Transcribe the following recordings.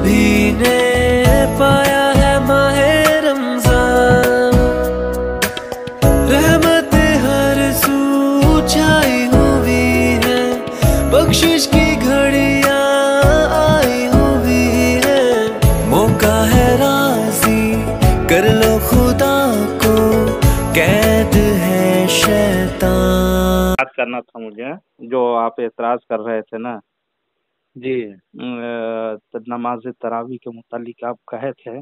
सभी ने पाया है माहे रमजान, रहमत हर सू छाई हुई है, बख्शिश की घड़ियां आई हुई है, मौका है राजी कर लो खुदा को, कैद है शैतान। बात करना था मुझे, जो आप एतराज कर रहे थे ना जी, तो नमाज तरावी के मुतालिक आप कहे थे,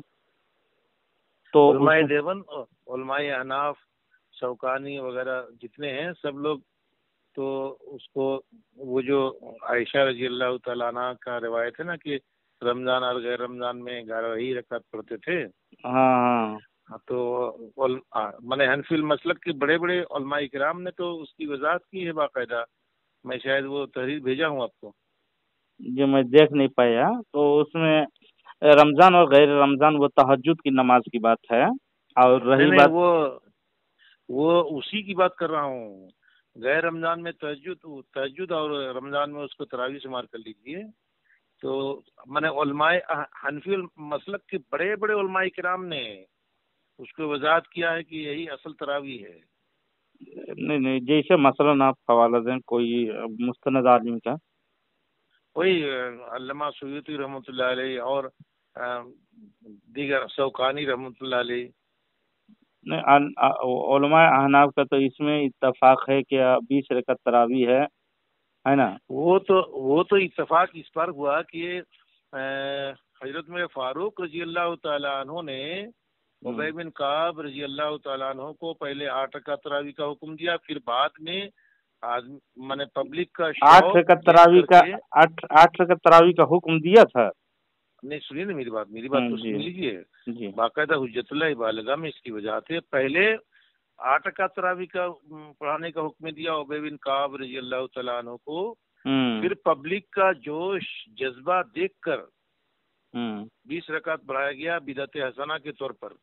तो उलमाए देवन, उलमाए अहनाफ, शौकानी वगैरह जितने हैं सब लोग तो उसको, वो जो आयशा रजी अल्लाह तआला अन्हा का रिवायत है ना कि रमजान और गैर रमजान में 11 ही रकात पढ़ते थे। हाँ, तो मैंने हनफिल मसलक के बड़े बड़े उलमाए किराम ने तो उसकी वजाहत की है बाकायदा। मैं शायद वो तहरीर भेजा हूँ आपको, जो मैं देख नहीं पाया। तो उसमें रमजान और गैर रमजान वो तहज्जुद की नमाज की बात है, और रही नहीं बात वो उसी की बात कर रहा हूँ। गैर रमजान में तहज्जुद और रमजान में उसको तरावी शुमार कर लीजिए। तो मैंने उलमाए हनफी मसलक के बड़े बड़े उलमाए किराम ने उसको वजाहत किया है कि यही असल तरावी है। नहीं, जैसे मसलन आप हवाला दें कोई मुस्तनद आदमी का। वही अल्लामा सुयूती रहमतुल्लाह अलैह और दीगर शौकानी रहमतुल्लाह अलैह। उलमा अहनाफ का तो इसमें इत्तफाक है कि 20 रकअत तरावी है ना। वो तो इत्तफाक इस पर हुआ कि हजरत में फारूक रजी अल्लाह तआला अन्हु ने उबय बिन काब रजी अल्लाह तआला अन्हु को पहले 8 रकात तरावी का हुक्म दिया, फिर बाद में मैंने पब्लिक का 8 रकात तरावी का हुक्म दिया था। नहीं, सुनिए ना मेरी बात तो सुन लीजिए। बाकायदा हुज्जतुल्लाह बालिगा में इसकी वजह थे। पहले 8 रकात तरावी का पढ़ाने का हुक्म दिया उबय बिन काब रजी अल्लाह तआला अन्हु को, फिर पब्लिक का जोश जज्बा देखकर 20 रकात बढ़ाया गया बिदअत हसना के तौर पर।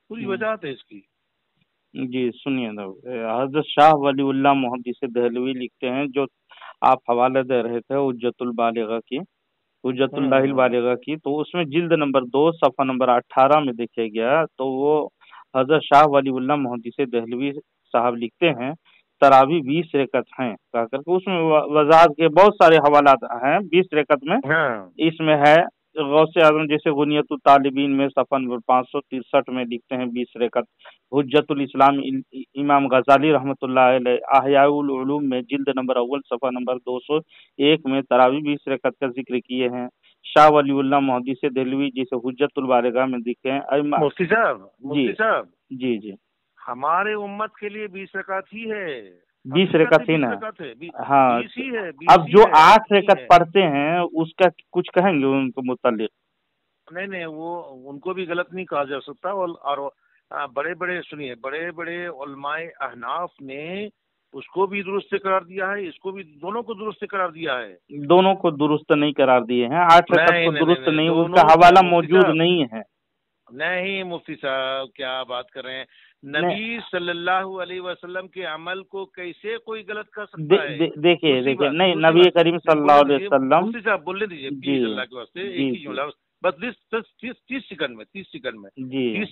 पूरी वजह है इसकी। जी सुनिए ना, हजरत शाह वलीउल्लाह मुहद्दिस दहलवी लिखते हैं, जो आप हवाला दे रहे थे हुज्जतुल बालिगा की, हुज्जतुल्लाहिल बालिगा की, तो उसमें जिल्द नंबर 2 सफ़ा नंबर 18 में देखा गया। तो वो हजरत शाह वलीउल्लाह मुहद्दिस दहलवी साहब लिखते हैं तरावी 20 रकत हैं कहकर के, उसमें वजाहत के बहुत सारे हवालात हैं 20 रकत में। इसमें है गौसे आजम जैसे गुनियतुल तालिबीन में सफ़ा नंबर 563 में लिखते हैं 20 रकत। हुज्जतुल इस्लाम इमाम गजाली रहमतुल्लाह अलैह अहयाउल उलूम में जिल्द नंबर अव्वल सफ़ा नंबर 201 में तरावी 20 रकत का जिक्र किए हैं। शाह वलीउल्लाह मुहद्दिस दहलवी जैसे हुज्जतुल बालिगा में दिखे हैं। मुफ्ती साहब जी हमारे उम्मत के लिए 20 रकात ही है, 20 रकात ही ना। हाँ, 20 ही है। अब जो 8 रकात पढ़ते हैं उसका कुछ कहेंगे उनको मुतालिक? नहीं, वो उनको भी गलत नहीं कहा जा सकता। और बड़े बड़े उलमाए अहनाफ ने उसको भी दुरुस्त करार दिया है, इसको भी, दोनों को दुरुस्त करार दिया है। दोनों को दुरुस्त नहीं करार दिए हैं, 8 रकात को दुरुस्त नहीं, उसका हवाला मौजूद नहीं है। नहीं मुफ्ती साहब, क्या बात कर रहे हैं? नबी सल्लल्लाहु अलैहि वसल्लम के अमल को कैसे कोई गलत कर सकता है? देखिए नहीं, नबी करीम सल्लल्लाहु अलैहि वसल्लम। मुफ्ती साहब बोलने दीजिए प्लीज, अल्लाह के वास्ते, एक ही जुमला बस 30 सेकंड में 30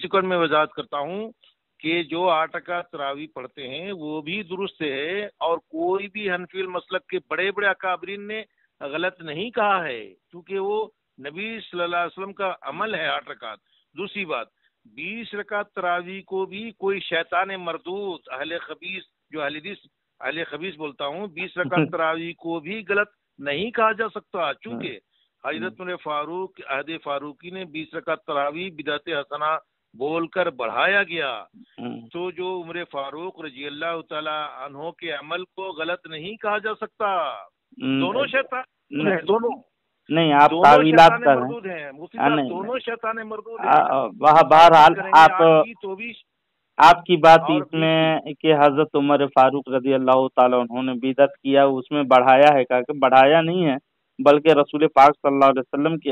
सेकंड में वजाहत करता हूँ कि जो 8 रकात तरावी पढ़ते हैं वो भी दुरुस्त है, और कोई भी हनफी मसलक के बड़े बड़े अकाबरीन ने गलत नहीं कहा है, क्योंकि वो नबी सल्लल्लाहु अलैहि वसल्लम का अमल है 8 रकात। दूसरी बात, 20 रकात तरावी को भी कोई शैतान मरदूद अहले खबीस, जो अहले खबीस बोलता हूँ, 20 रकात तरावी को भी गलत नहीं कहा जा सकता, चूंकि हजरत उमर फारूक अहद फारूकी ने 20 रकात तरावी बिदअत हसना बोलकर बढ़ाया गया। तो जो उमर फारूक रजी अल्लाह तआला अन्हो के अमल को गलत नहीं कहा जा सकता। दोनों शैतान, दोनों नहीं, आप तावीलात कर रहे हैं। दोनों शैतान मरदूद हैं। बहरहाल आपकी बात इसमें कि हजरत उमर फारूक रजी अल्लाह ताला उन्होंने बिदअत किया, उसमें बढ़ाया है, कहा कि बढ़ाया नहीं है, बल्कि रसूल पाक सल्लल्लाहु अलैहि वसल्लम के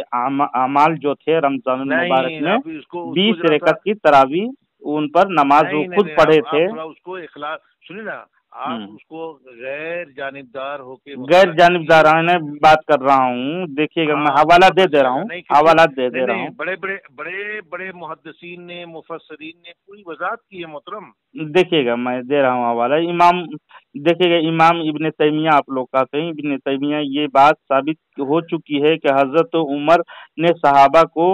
अमाल जो थे रमजान मुबारक में 20 रकत की तरावी उन पर नमाज वो खुद पढ़े थे। उसको इखलास सुनिए ना, آپ اس کو غیر جانبدار ہو کے غیر جانبدارانہ بات کر رہا ہوں. دیکھیے گا میں حوالہ دے دے رہا ہوں, حوالات دے رہا ہوں. بڑے محدثین نے مفسرین نے پوری وضاحت کی ہے محترم. دیکھیے گا میں دے رہا ہوں حوالہ. دیکھیے گا امام ابن تیمیہ آپ لوگ کہتے ہیں, ابن تیمیہ یہ بات ثابت ہو چکی ہے کہ حضرت عمر نے صحابہ کو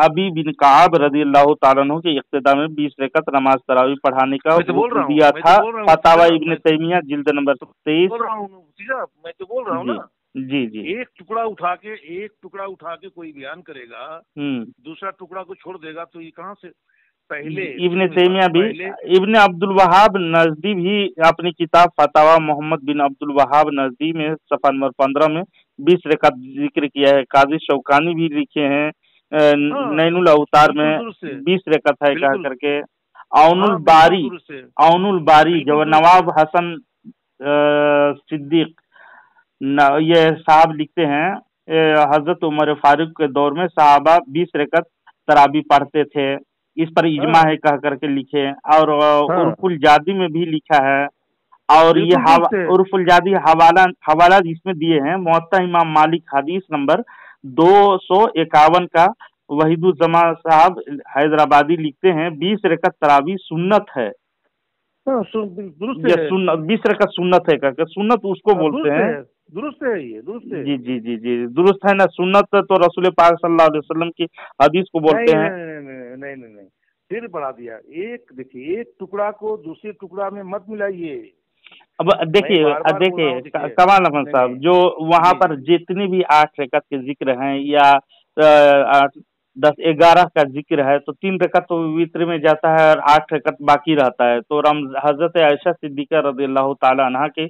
ابی بن کعب رضی اللہ تعالیٰ عنہ کے اقتداء میں 20 رکعت نماز تراویح پڑھانے کا حکم دیا تھا. فتاوی ابن تیمیہ جلد نمبر 23. میں تو بول رہا ہوں نا. جی جی. ایک ٹکڑا اٹھا کے کوئی بیان کرے گا, دوسرا ٹکڑا کو چھوڑ دے گا, تو یہ کہاں سے؟ پہلے ابن تیمیہ بھی, ابن عبد الوہاب نزدی بھی اپنی کتاب فتاوی محمد بن عبد الوہاب نزدی میں صفحہ نمبر 15 میں 20 رکعت ذکر کیا ہے. قاضی شوکانی بھی لکھے ہیں نین الاوتار میں 20 رکعت ہے کہہ کر کے. اون الباری جو نواب حسن صدیق یہ صاحب لکھتے ہیں حضرت عمر فاروق کے دور میں صحابہ 20 رکعت تراویح پڑھتے تھے, اس پر اجماع ہے کہہ کر کے لکھے. اور عرف الجادی میں بھی لکھا ہے, اور یہ عرف الجادی حوالہ اس میں دیے ہیں. موطا امام مالک حدیث نمبر 251 کا وحید الزمان صاحب حیدرآبادی لکھتے ہیں 20 رکعت تراویح سنت ہے. 20 رکعت سنت ہے کہ سنت اس کو بولتے ہیں. درست ہے یہ, درست ہے. جی جی جی جی درست ہے نا. سنت تو رسول پاک صلی اللہ علیہ وسلم کی حدیث کو بولتے ہیں. نہیں پھر بڑھا دیا. دیکھیے ایک ٹکڑا کو دوسرے ٹکڑا میں مت ملائیے. اب دیکھیے کمال احمد صاحب, جو وہاں پر جتنی بھی 8 رکعت کے ذکر ہیں یا 10-11 کا ذکر ہے, تو 3 رکعت تو وتر میں جاتا ہے اور 8 رکعت باقی رہتا ہے. تو حضرت عائشہ صدیقہ رضی اللہ تعالی عنہا کے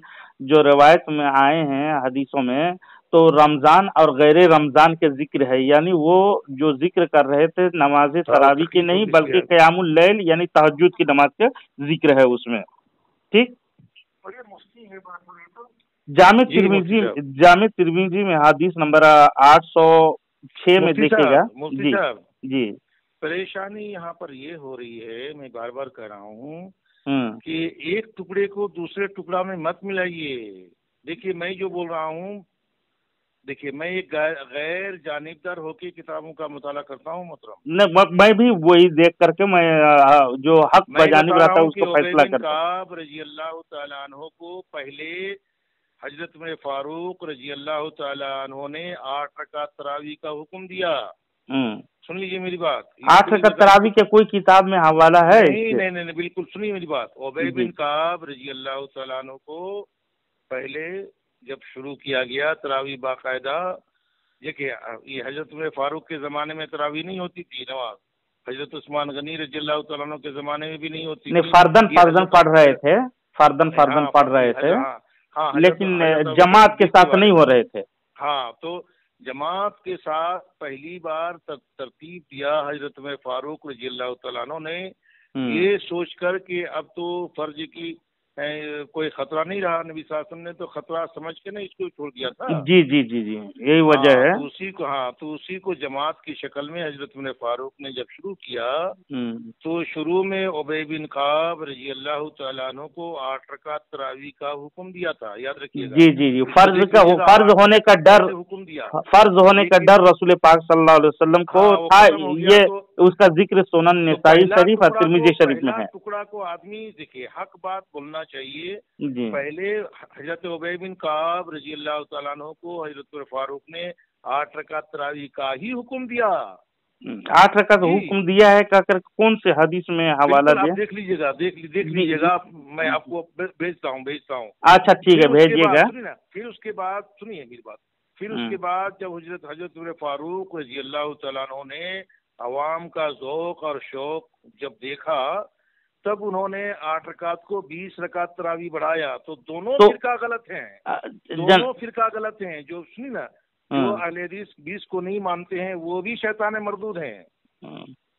جو روایت میں آئے ہیں حدیثوں میں, تو رمضان اور غیر رمضان کے ذکر ہے. یعنی وہ جو ذکر کر رہے تھے نماز تراویح کی نہیں بلکہ قیام اللیل یعنی تہجد کی نماز کا ذکر ہے اس میں. ٹھیک. جامع ترمذی میں حدیث نمبر 806 میں دیکھے گا. جی جی. پریشانی یہاں پر یہ ہو رہی ہے, میں بار بار کہہ رہا ہوں کہ ایک ٹکڑے کو دوسرے ٹکڑا میں مت ملائیے. دیکھیے میں جو بول رہا ہوں, دیکھیے میں ایک غیر جانبدار ہو کے کتابوں کا مطالعہ کرتا ہوں محترم. میں بھی وہی دیکھ کر کے میں جو حق بجانب رہتا ہے اس کو فیصلہ کرتا ہوں. رضی اللہ تعالیٰ عنہ کو پہلے حضرت عمر فاروق رضی اللہ تعالیٰ عنہ نے 8 رکعت تراویح کا حکم دیا. سن لیجیے میری بات. 8 رکعت تراویح کے کوئی کتاب میں حوالہ ہے؟ نہیں بالکل سنیے میری بات. ابی بن کعب رضی اللہ تعالیٰ عنہ کو پہلے جب شروع کیا گیا تراویح باقاعدہ, دیکھیے یہ حضرت عمر فاروق کے زمانے میں تراویح نہیں ہوتی تھی نماز, حضرت عثمان غنی رضی اللہ تعالیٰ عنہ کے زمانے میں بھی نہیں ہوتی تھی. فردن پڑھ رہے تھے, فردن پڑھ رہے تھے, لیکن جماعت کے ساتھ نہیں ہو رہے تھے. ہاں, تو جماعت کے ساتھ پہلی بار ترتیب دیا حضرت عمر فاروق رضی اللہ تعالیٰ عنہ نے, یہ سوچ کر کہ اب تو فرض کی کوئی خطرہ نہیں رہا. نبی صلی اللہ علیہ وسلم نے تو خطرہ سمجھ کے نہیں اس کو چھوڑ دیا تھا. جی جی جی جی یہی وجہ ہے. تو اسی کو جماعت کی شکل میں حضرت عمر فاروق نے جب شروع کیا, تو شروع میں ابی بن کعب رضی اللہ تعالیٰ عنہ کو 8 رکعت تراویح کا حکم دیا تھا. یاد رکھیے گا. جی جی جی فرض ہونے کا ڈر, حکم دیا, فرض ہونے کا ڈر رسول پاک صلی اللہ علیہ وسلم کو تھا. یہ اس کا ذکر سنن نسائی شریف اور ترمذی شریف میں ہے. ٹکڑا کو آدمی دیکھیے حق بات بولنا چاہیے. پہلے حضرت ابی بن کعب رضی اللہ تعالیٰ عنہ کو حضرت عمر فاروق نے 8 رکعت تراویح کا ہی حکم دیا. 8 رکعت حکم دیا ہے کہہ کر کون سے حدیث میں حوالہ دیا؟ دیکھ لیجیے گا, میں آپ کو بھیجتا ہوں. اچھا ٹھیک ہے, بھیجیے گا. پھر اس کے بعد سنیے میری بات. پھر اس کے بعد جب حضرت عمر فاروق رضی اللہ تعالیٰ عنہ نے عوام کا ذوق اور شوق جب دیکھا, تب انہوں نے 8 رکعت کو 20 رکعت تراویح بڑھایا. تو دونوں فرقہ غلط ہیں. جو سنی نا, جو اہل حدیث 20 کو نہیں مانتے ہیں وہ بھی شیطان مردود ہیں.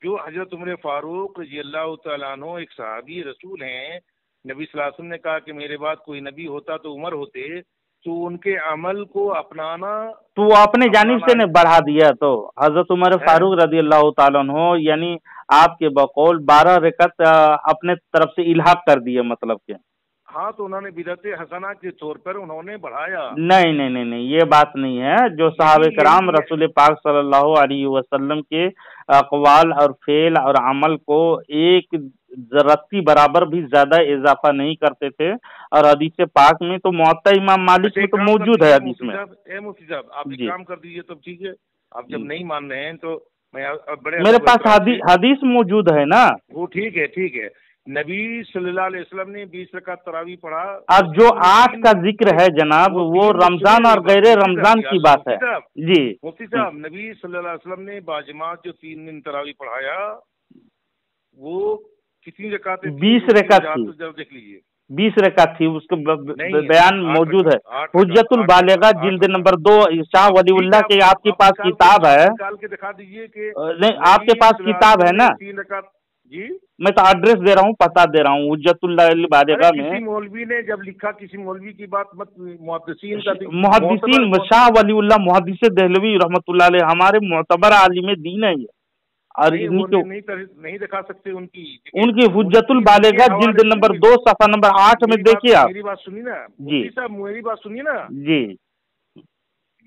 جو حضرت عمر فاروق رضی اللہ تعالیٰ عنہ ایک صحابی رسول ہیں, نبی صلی اللہ علیہ وسلم نے کہا کہ میرے بعد کوئی نبی ہوتا تو عمر ہوتے, تو ان کے عمل کو اپنانا, تو وہ اپنے جانب سے نے بڑھا دیا. تو حضرت عمر فاروق رضی اللہ تعالیٰ عنہ یعنی آپ کے بقول 12 رکعت اپنے طرف سے الحاق کر دیے, مطلب کہ हाँ तो उन्होंने बिदअत हसना के तौर पर उन्होंने बढ़ाया। नहीं नहीं नहीं नहीं, ये बात नहीं है। जो साहब कराम रसूल पाक सल्लल्लाहु अलैहि वसल्लम के अक़वाल और फेल और अमल को एक रत्ती बराबर भी ज्यादा इजाफा नहीं करते थे, और हदीस पाक में तो मुअत्ता इमाम मालिक में तो मौजूद है हदीस में। मुफ्ती साहब आप एक काम कर दीजिए तब ठीक है, आप जब नहीं मान रहे हैं तो मैं बड़े मेरे पास हदीस मौजूद है ना। वो ठीक है। नबी सल्लल्लाहु अलैहि वसल्लम ने 20 रकात तरावी पढ़ा। अब जो 8 का जिक्र है जनाब, वो रमजान और गैर रमजान की बात है जी। मुफ्ती साहब, नबी सल्लल्लाहु अलैहि वसल्लम ने बाजमात जो 3 दिन तरावी पढ़ाया, वो कितनी रकात? 20 रकात थी। देख लीजिए 20 रकात थी, उसका बयान मौजूद है। हुज्जतुल बालिगा जिल्द नंबर 2 शाह वलीउल्लाह के आपके पास किताब है, निकाल के दिखा दीजिए कि नहीं आपके पास किताब है ना? 3 रकात जी। मैं तो एड्रेस दे रहा हूँ, पता दे रहा हूँ। हुज्जतुल बालिगा में किसी मौलवी ने जब लिखा, किसी मौलवी की बात मत, मुहद्दिसीन शाह वलीउल्लाह मुहद्दिस देहलवी रहमतुल्लाह अलैह हमारे मोतबर आलिम दीन है, और नहीं दिखा सकते उनकी हुज्जतुल बालिगा जिल्द नंबर 2 सफ़ा नंबर 8 में देखिए आप। मेरी बात सुनिए ना जी साहब, मेरी बात सुनिए ना जी।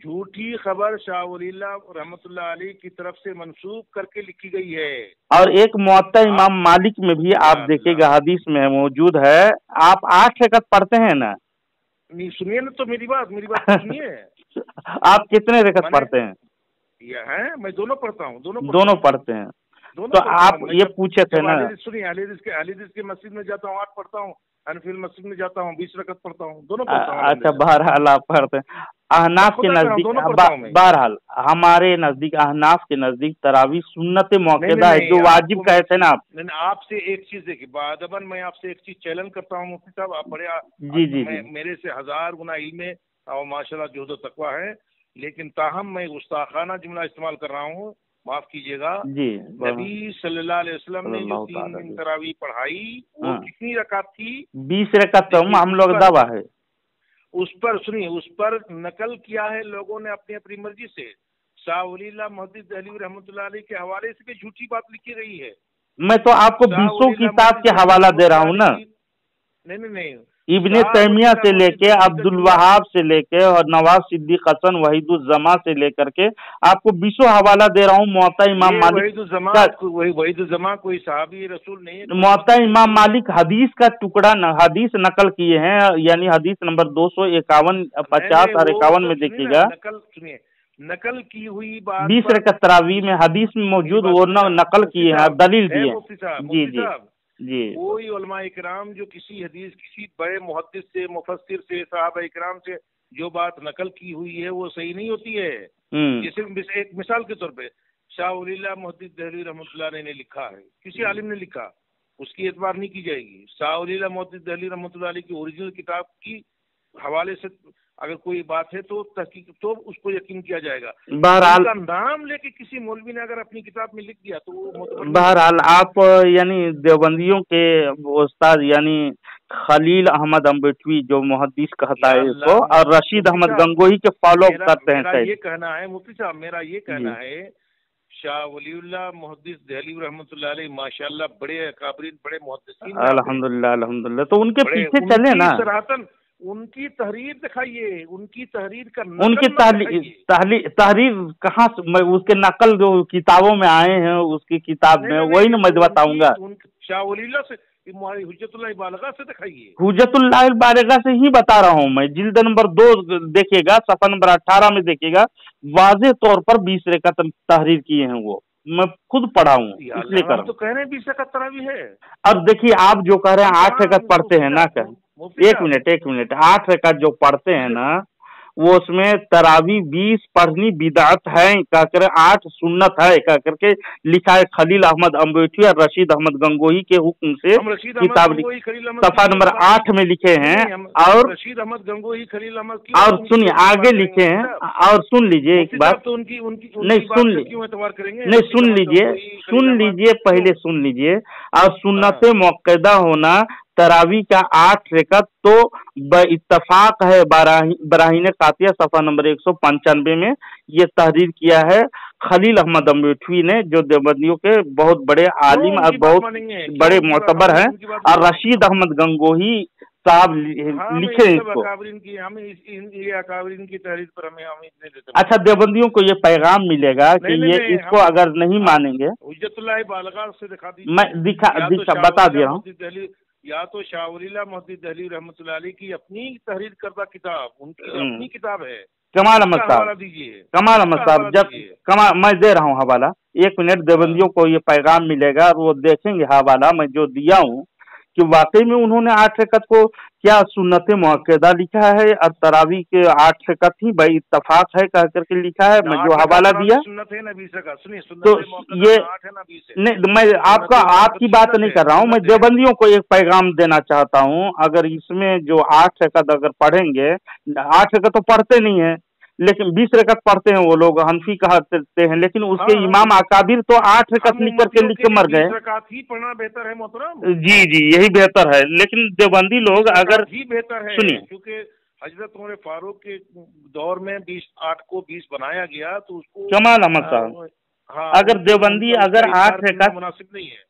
झूठी खबर शाह वलीउल्लाह रहमतुल्लाह अलैह की तरफ से मंसूब करके लिखी गई है, और एक मुअत्ता इमाम मालिक में भी आप देखिएगा हदीस में मौजूद है। आप 8 रकात पढ़ते हैं ना? नहीं सुनिए ना तो मेरी बात सुनिए। आप कितने रकात पढ़ते हैं? मैं दोनों पढ़ता हूँ। दोनों पढ़ते हैं। तो आप ये पूछे थे ना, सुनिए, अलीदिस के मस्जिद में जाता हूँ 8 पढ़ता हूँ, हनफिल मस्जिद में जाता हूँ 20 रकात पढ़ता हूँ, दोनों पढ़ता हूँ। अच्छा, बहरहाल आप पढ़ते हैं। अहनाफ के नजदीक, बहरहाल हमारे नजदीक, अहनाफ के नजदीक तरावी सुन्नत मौक़दा है, जो वाजिब कहते हैं ना आप। आपसे एक चीज देखिए बादबन, मैं आपसे एक चीज चैलेंज करता हूँ मुफ्ती साहब, आप बड़े जी मेरे से 1000 गुना इल्म और माशाल्लाह जुहद तकवा है, लेकिन ताहम मैं गुस्ताखाना जुमला इस्तेमाल कर रहा हूँ, माफ कीजिएगा जी। नबी सल्लल्लाहु अलैहि वसल्लम ने जो 3 दिन तरावी पढ़ाई, वो कितनी रकात थी? 20 रकात। तो हम लोग दावा है उस पर, सुनिए, उस पर नकल किया है लोगों ने अपनी अपनी मर्जी से। शाह वलीउल्लाह मुहद्दिस देहलवी रहमतुल्लाह अलैह के हवाले से भी झूठी बात लिखी गई है। मैं तो आपको 20 किताब के हवाला दे रहा हूँ ना। नहीं, इब्ने तैमिया से लेके, अब्दुल वहाब से लेके, और नवाब सिद्दीक हसन वहीदुज्जमा से लेकर के आपको 20 हवाला दे रहा हूँ। मुअत्ता इमाम मालिक, वहीदुज्जमा कोई सहाबी रसूल नहीं है। मुअत्ता इमाम मालिक हदीस का टुकड़ा हदीस नकल किए हैं, यानी हदीस नंबर 251, 50 और 51 में देखिएगा। नकल सुनिए, नकल की हुई बात 20 रकात तरावी में हदीस में मौजूद, वो नकल किए हैं, दलील दिए। जी जी जी। कोई उलमा इकराम जो किसी हदीस, किसी बड़े मुहद्दिस से, मुफस्सिर से, सहाबा इकराम से जो बात नकल की हुई है वो सही नहीं होती है। जैसे एक मिसाल के तौर पे शाह वलीउल्लाह मुहद्दिस देहलवी रहमतुल्लाह अलैह ने लिखा है, किसी आलिम ने लिखा, उसकी एतबार नहीं की जाएगी। शाह वलीउल्लाह मुहद्दिस देहलवी रहमतुल्लाह अलैह की ओरिजिनल किताब की हवाले से अगर कोई बात है तो तहकीक, तो उसको यकीन किया जाएगा। बहरहाल नाम लेके किसी मौलवी ने अगर अपनी किताब में लिख दिया तो बहरहाल आप यानी देवबंदियों के उस्ताद यानी खलील अहमद अम्बेटवी जो मुहद्दिस कहता है इसको, और रशीद अहमद गंगोही के फॉलो करते हैं। मेरा ये कहना है मुफ्ती साहब, मेरा ये कहना है शाह वलीउल्लाह मुहद्दिस देहलवी रहमतुल्लाह अलैह माशाल्लाह बड़े अकाबरीन, बड़े मुहद्दिसीन, अल्हम्दुलिल्लाह। तो उनके पीछे चले ना, उनकी तहरीर दिखाइए, उनकी तहरीर का उनकी तहरीर कहाँ से, उसके नकल जो किताबों में आए हैं उसकी किताब में, वही ना मैं बताऊंगा। शाह वलीउल्लाह से, हुज्जतुल्लाह बालिगा से दिखाइए। हुज्जतुल्लाह बालिगा से ही बता रहा हूँ मैं। जिल्द नंबर 2 देखिएगा, सफ़ा नंबर 18 में देखिएगा, वाज़ेह तौर पर 20 रकात तहरीर किए हैं, वो मैं खुद पढ़ा हूँ, इसलिए कर तो कह रहे हैं 20 रकात तरावी है। अब देखिए आप जो कह रहे हैं 8 रकात पढ़ते हैं ना, कर एक मिनट 8 रकात जो पढ़ते हैं ना, वो उसमें तरावी 20 पढ़नी बिदअत है कहकर, 8 सुन्नत है कहकर के लिखा है खलील अहमद अम्बेटवी और रशीद अहमद गंगोही के हुक्म से किताब सफ़ा नंबर 8 में लिखे हैं। और रशीद अहमद गंगोही खलील अहमद, और सुनिए आगे लिखे हैं, और सुन लीजिए एक बात, तो उनकी नहीं सुन लीजिए पहले सुन लीजिए। और सुन्नत मौक़दा होना तरावी का 8 रकात तो इत्तफाक है। बराहीन कातिया सफ़ा नंबर 195 में ये तहरीर किया है खलील अहमद अम्बेटवी ने, जो देवबंदियों के बहुत बड़े आलिम और बहुत बड़े मोतबर हैं। और रशीद अहमद गंगोही साहब लिखे इसको। अकाबरीन की हम ये अकाबरीन की तहरीर पर हमें इतने देते। अच्छा, देवबंदियों को ये पैगाम मिलेगा कि ये इसको अगर नहीं मानेंगे, हुज्जतुल्लाह बालिगा से दिखा दीजिए। मैं बता दिया हूँ, या तो शाह वलील्लाह मोहद्दिस दहलवी रहमतुल्लाह अलैह की अपनी तहरीर करदा किताब, उनकी अपनी किताब है। कमाल अहमद साहब, कमाल अहमद साहब, जब मैं दे रहा हूँ हवाला, 1 मिनट, देवबंदियों को ये पैगाम मिलेगा, वो देखेंगे हवाला मैं जो दिया हूँ कि वाकई में उन्होंने 8 रकत को क्या सुन्नत मुअक्कदा लिखा है और तरावी के 8 रकत ही भाई इत्तफाक है कह करके लिखा है। मैं जो हवाला दिया तो ये नहीं, मैं आपकी बात नहीं कर रहा हूँ, मैं देवबंदियों को एक पैगाम देना चाहता हूँ। अगर इसमें जो 8 रकत अगर पढ़ेंगे, 8 रकत तो पढ़ते नहीं है, लेकिन 20 रकत पढ़ते हैं वो लोग, हनफी कहते हैं, लेकिन उसके इमाम अकाबिर तो 8 रकत लिख करके लिख के मर गए। ही पढ़ना बेहतर है मोहतरम। जी, यही बेहतर है, लेकिन देवबंदी लोग अगर ही बेहतर है, सुनिए, क्योंकि हजरत उमर फारूक के दौर में 8 को 20 बनाया गया, तो उसको कमाल अहमद साहब, अगर देवबंदी अगर 8 रकत मुनासिब नहीं है,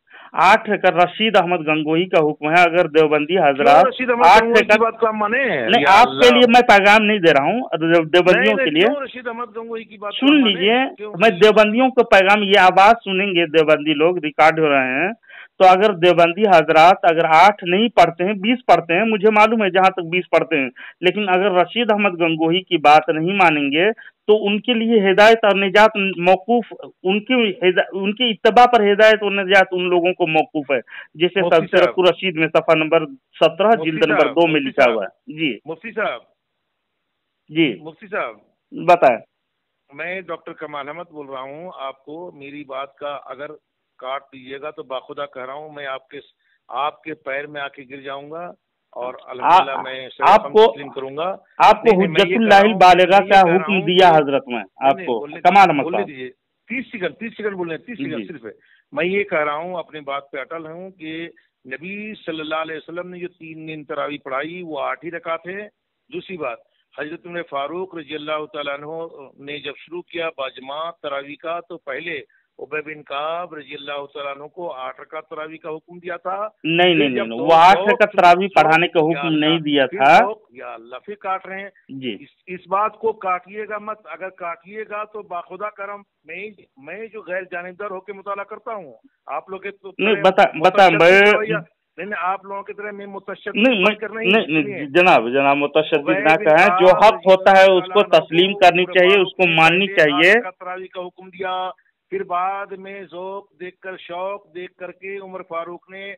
8 रकत, रशीद अहमद गंगोही का हुक्म है, अगर देवबंदी हजरात 8 रकत बात का माने नहीं, आपके लिए मैं पैगाम नहीं दे रहा हूँ, देवबंदियों के लिए रशीद अहमद गंगोही की बात सुन लीजिए। मैं देवबंदियों को पैगाम, ये आवाज सुनेंगे देवबंदी लोग, रिकॉर्ड हो रहे हैं, तो अगर देवबंदी हजरात अगर 8 नहीं पढ़ते हैं, 20 पढ़ते हैं, मुझे मालूम है जहां तक 20 पढ़ते हैं, लेकिन अगर रशीद अहमद गंगोही की बात नहीं मानेंगे तो उनके लिए हिदायत और निजात मौकूफ, उनकी इत्तबा पर हिदायत और निजात उन लोगों को मौकूफ है, जिसे तज़किरतुर रशीद में सफा नंबर 17 जिल्द नंबर 2 में लिखा हुआ है। जी मुफ्ती साहब, जी मुफ्ती साहब बताएं। मैं डॉक्टर कमाल अहमद बोल रहा हूँ। आपको मेरी बात का अगर काट दीजिएगा तो बाखुदा कह रहा हूँ, मैं आपके पैर में आके गिर जाऊंगा और अल्हम्दुलिल्लाह मैं आपको तस्लीम करूंगा। आपको हुज्जतुल्लाहिल बालिगा का हुक्म दिया हजरत में आपको। कमाल अहमद साहब 30 सेकंड बोलने, 30 सेकंड सिर्फ है। मैं ये कह रहा हूँ, अपनी बात पे अटल हूँ कि नबी सल्लल्लाहु अलैहि वसल्लम ने जो 3 दिन तरावी पढ़ाई वो 8 ही रकात है। दूसरी बात, हजरत उमर फारूक रजी अल्लाह तआला अन्हु ने जब शुरू किया बाजमात तरावी का, तो पहले उबय बिन काब रजी अल्लाह तआला अन्हु को 8 रकात तरावी का हुक्म दिया था। नहीं, वो 8 रकात तरावी पढ़ाने का हुक्म नहीं दिया था। या अल्लाह, फिर काट रहे हैं जी। इस बात को काटिएगा मत, अगर काटिएगा तो बाखुदा करम मैं जो गैर जानिबदार होकर मुताला करता हूँ, आप लोग नहीं, आप लोगों की तरह मैं मुतशद्दिद नहीं जनाब मुतशद्दिद ना कहें, जो हक होता है उसको तस्लीम करनी चाहिए, उसको माननी चाहिए। तरावी का हुक्म दिया, फिर बाद में ज़ौक़ देखकर, शौक देख करके उमर फारूक ने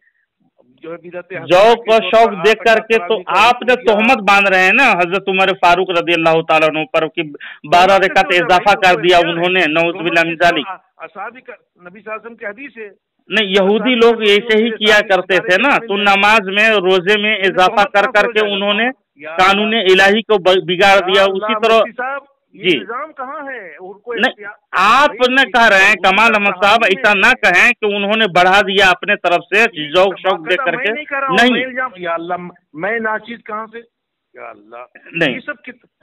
जो है बिदअत ज़ौक़ और शौक देख करके, तो आपने तोहमत बांध रहे हैं ना हजरत उमर फारूक रज़ी अल्लाह तआला अन्हु पर कि 12 रकात इजाफा कर दिया उन्होंने, नऊज़ बिल्लाह मिन ज़ालिक। नबी सल्लल्लाहु अलैहि वसल्लम की हदीस है। नहीं, यहूदी लोग ऐसे ही किया करते थे ना, तो नमाज में रोजे में इजाफा कर करके उन्होंने कानून इलाही को बिगाड़ दिया। उसी तरह जी कहाँ है उनको, नहीं आप न कह रहे हैं कमाल अहमद साहब, ऐसा ना कहें कि उन्होंने बढ़ा दिया अपने तरफ से ज़ौक़ शौक देख करके। नहीं या अल्लाह, मैं नाचीज कहाँ से, या अल्लाह, नहीं, ये सब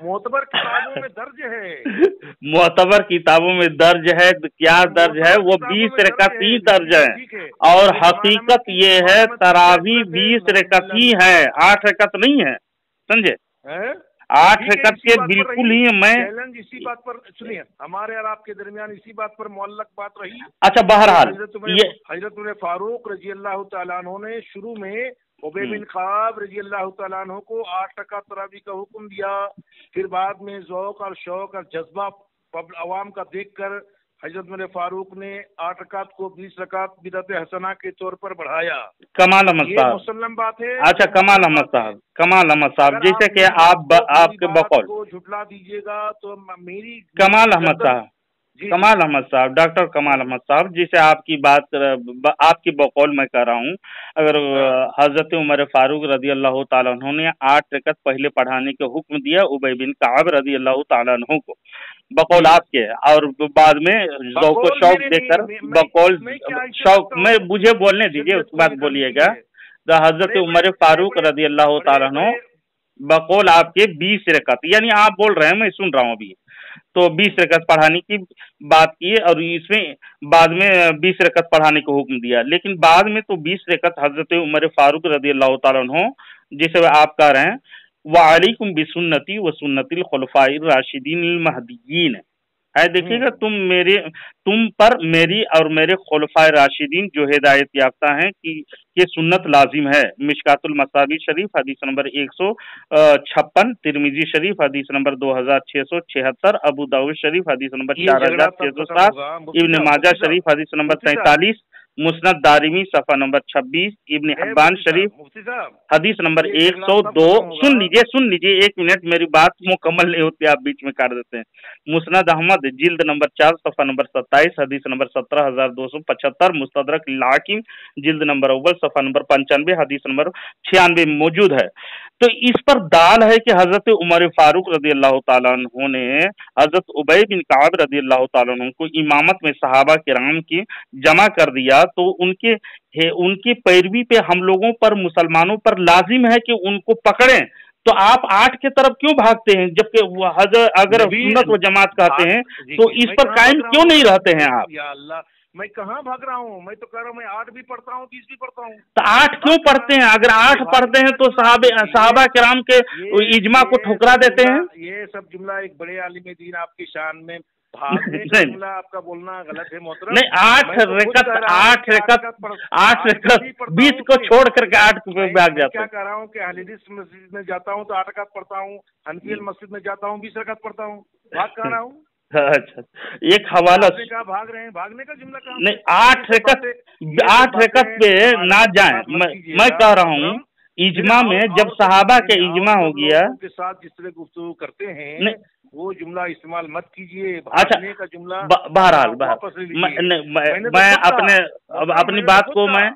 मोतबर किताबों में दर्ज है। मोतबर किताबों में दर्ज है, क्या दर्ज है? वो 20 रकात ही दर्ज है, और हकीकत ये है तरावी 20 रकात ही है, 8 रकात नहीं है, समझे? 8 रकात के बिल्कुल ही मैं इसी बात पर सुनिए, हमारे और आपके दरमियान इसी बात पर मुअल्लक बात रही। अच्छा, बहरहाल ये हजरत उमर फारूक रजी अल्लाह तआला अन्हु ने शुरू में उबय बिन काब रजी अल्लाह तआला अन्हु को 8 रकात तरावी का हुक्म दिया, फिर बाद में ज़ौक़ और शौक और जज्बा अवाम का देखकर हजरत उमर फारूक ने 8 रकात को 20 रकात बिदअत हसना के तौर पर बढ़ाया। कमाल अहमद साहब, मुसल्लम बात है। अच्छा कमाल अहमद साहब, जैसे कि आपके बकौल को झुटला दीजिएगा तो मेरी कमाल अहमद साहब, डॉक्टर कमाल अहमद साहब, जिसे आपकी बकौल मैं कह रहा हूँ, अगर हजरत उमर फारूक रज़ी अल्लाह तआला अन्हु ने 8 रकात पहले पढ़ाने का हुक्म दिया उबय बिन काब रज़ी अल्लाह तआला अन्हु को, बकौल आपके, और बाद में ज़ौक़ शौक देकर बकौल शौक में, मुझे बोलने दीजिए, उसके बाद बोलिएगा। हजरत उमर फारूक रज़ी अल्लाह तआला अन्हु बकौल आपके 20 रकात, यानी आप बोल रहे हैं, मैं सुन रहा हूँ अभी, तो 20 रकात पढ़ाने की बात की, और इसमें बाद में 20 रकात पढ़ाने को हुक्म दिया, लेकिन बाद में तो 20 रकात हजरत उमर फारूक रज़ी अल्लाह तआला अन्हु जैसे आप कह रहे हैं वअलैकुम बिसुन्नती व सुन्नतिल खुलफाइर राशिदीन महदियीन है, देखिएगा तुम पर मेरी और मेरे खुलफाए राशिदीन जो हिदायत याफ्ता हैं कि ये सुन्नत लाजिम है। मिशकातुल मसाबी शरीफ हदीस नंबर 156, तिरमिजी शरीफ हदीस नंबर 2676, अबू दाऊद शरीफ हदीस नंबर 4607, इब्न माजा शरीफ हदीस नंबर 43, मुस्नद दारिमी सफा नंबर 26, इब्न हिब्बान शरीफ हदीस नंबर 102। सुन लीजिए 1 मिनट, मेरी बात मुकम्मल नहीं होती, आप बीच में काट देते हैं। मुस्नद अहमद जिल्द नंबर 4 सफा नंबर 27 हदीस नंबर 17275, मुस्तदरक लाकिम जिल्द नंबर अव्वल सफा नंबर 95 हदीस नंबर 96 मौजूद है। तो इस पर दाल है कि हजरत उमर फारूक रदी अल्लाह ताला अन्हु ने हजरत उबय बिन काब रदी अल्लाह ताला अन्हु को इमामत में सहाबा किराम की जमा कर दिया, तो उनकी पैरवी पे हम लोगों पर, मुसलमानों पर लाजिम है कि उनको पकड़ें। तो आप 8 की तरफ क्यों भागते हैं, जबकि अगर सुन्नत व जमात कहते हैं तो इस पर कायम क्यों नहीं रहते हैं आप? या अल्लाह, मैं कहाँ भाग रहा हूँ, मैं तो कह रहा हूँ मैं 8 भी पढ़ता हूँ, 30 भी पढ़ता हूँ। तो 8 क्यों पढ़ते हैं? अगर 8 पढ़ते हैं तो सहाबा किराम के इजमा को ठुकरा देते हैं। ये सब जुमला एक बड़े आलिम दीन आपकी शान में भागने का जुमला आपका बोलना गलत है मोहतरम। नहीं, 8 रकत 20 को छोड़ करके 8 को भाग जाते हैं। क्या कह रहा हूँ कि हदीस मस्जिद में जाता हूँ तो 8 रकात पढ़ता हूँ, हनफी मस्जिद में जाता हूँ 20 रकात पढ़ता हूँ, भाग कर रहा हूँ। अच्छा, एक हवाला भाग रहे हैं, भागने का जुमला कहाँ? नहीं, 8 रकत पे ना जाए। मैं कह रहा हूँ इजमा में जब सहाबा के इजमा हो गया के साथ जिस तरह गुफ्तगू करते हैं वो जुमला इस्तेमाल मत कीजिए। अच्छा, का जुमला बहरहाल मैं अपनी बात को मैं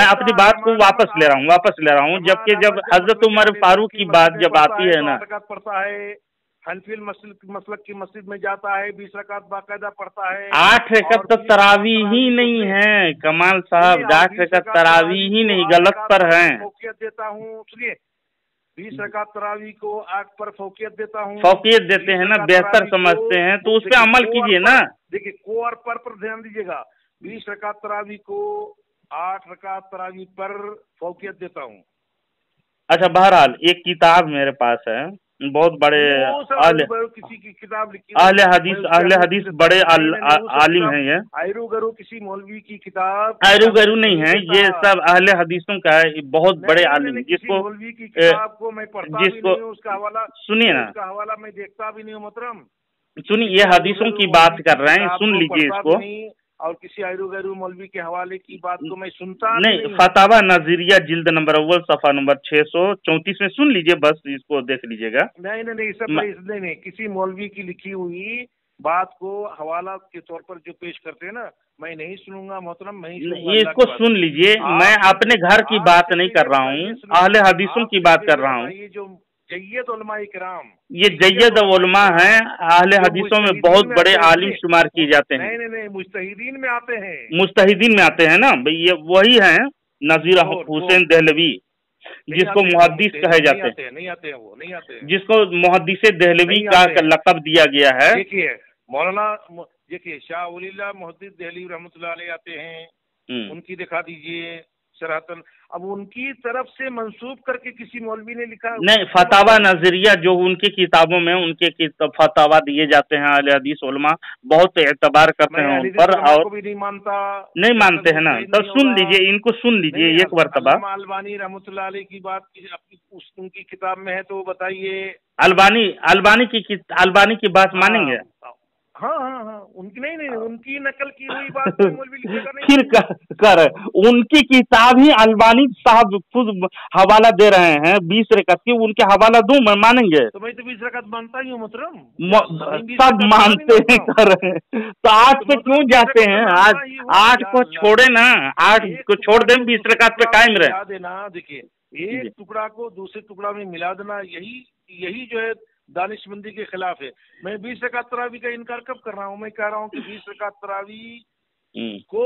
अपनी बात को वापस ले रहा हूँ। जबकि जब हजरत उमर फारूक की बात जब आती है ना, पढ़ता है, हनफी मसलक की मस्जिद में जाता है, 20 रकात बाकायदा पढ़ता है। 8 रकात तो तरावी ही नहीं है कमाल साहब, 8 रकात तरावी ही नहीं, गलत पर है। फौकियत देता हूँ, सुनिए, 20 रकात तरावी को 8 पर फौकियत देता हूँ। फौकियत देते हैं ना, बेहतर समझते हैं तो उस पर अमल कीजिए ना। देखिए को और पर ध्यान दीजिएगा। 20 रकात तरावी को 8 रकात तरावी पर फौकियत देता हूँ। अच्छा, बहरहाल एक किताब मेरे पास है, बहुत बड़े किसी की किताब लिखी, अहले हदीस बड़े आलिम हैं। ये आयरू गरू किसी मौलवी की किताब, आयरू गरू नहीं है, ये सब अहले हदीसों का है, बहुत बड़े आलिम, जिसको मौलवी की किताब को मैं पढ़ता भी नहीं हूँ, उसका हवाला सुनिए ना, उसका हवाला मैं देखता भी नहीं हूँ मोहतरम। सुनिए, ये हदीसों की बात कर रहे हैं, सुन लीजिए इसको। और किसी आयरू गैरू मौलवी के हवाले की बात को मैं सुनता नहीं। फतावा नजरिया जिल्द नंबर अव्वल सफा नंबर 634 में सुन लीजिए, बस इसको देख लीजिएगा। नहीं सब नहीं, किसी मौलवी की लिखी हुई बात को हवाला के तौर पर जो पेश करते हैं ना, मैं नहीं सुनूंगा मोहतरम, मैं ये इसको सुन लीजिए। मैं अपने घर की बात नहीं कर रहा हूँ, अहले हदीसों की बात कर रहा हूँ। ये जो जय्यद उलमा इकराम, ये जय्यद उलमा हैं, अहले हदीसों में बहुत बड़े आलिम शुमार किए जाते हैं। नहीं, मुजतहिदीन में आते हैं, मुजतहिदीन में आते हैं ना भाई, ये वही हैं नजीर हुसैन दहलवी, जिसको मुहद्दिस कहे जाते हैं। नहीं आते हैं वो, नहीं आते हैं, जिसको मुहद्दिस दहलवी का लक़ब दिया गया है। देखिए मौलाना, देखिए शाह वलील्लाह मुहद्दिस दहलवी रहमतुल्लाह अलैह आते हैं, उनकी दिखा दीजिए सराहतन। अब उनकी तरफ से मंसूब करके किसी मौलवी ने लिखा नहीं, फतावा नजरिया जो उनकी किताबों में उनके फतावा दिए जाते हैं, अहले हदीस उलमा बहुत एतबार करते हैं उन पर, और भी नहीं मानते हैं ना। तो सुन लीजिए, इनको सुन लीजिए एक मरतबा। अलबानी रहमतुल्लाह अलैह की बात उनकी किताब में है तो बताइए। अलबानी की बात मानेंगे? हाँ, उनकी नहीं, उनकी नकल की हुई बात मौलवी लिखेगा नहीं। फिर कर उनकी किताब ही अलबानी साहब खुद हवाला दे रहे हैं 20 रकात की, उनके हवाला दूं मैं, मानेंगे? तो मैं तो 20 रकात मानता ही हूँ मोहतरम, सब मानते हैं, कर रहे हैं तो 8 पे क्यों जाते हैं? आज 8 को छोड़े ना, 8 को छोड़ दे, 20 रकात पे कायम रहे। देना, देखिए एक टुकड़ा को दूसरे टुकड़ा में मिला देना, यही जो है दानिशमंदी के खिलाफ है। मैं 20 रकात तरावी का इनकार कब कर रहा हूँ? मैं कह रहा हूँ कि 20 रकात तरावी को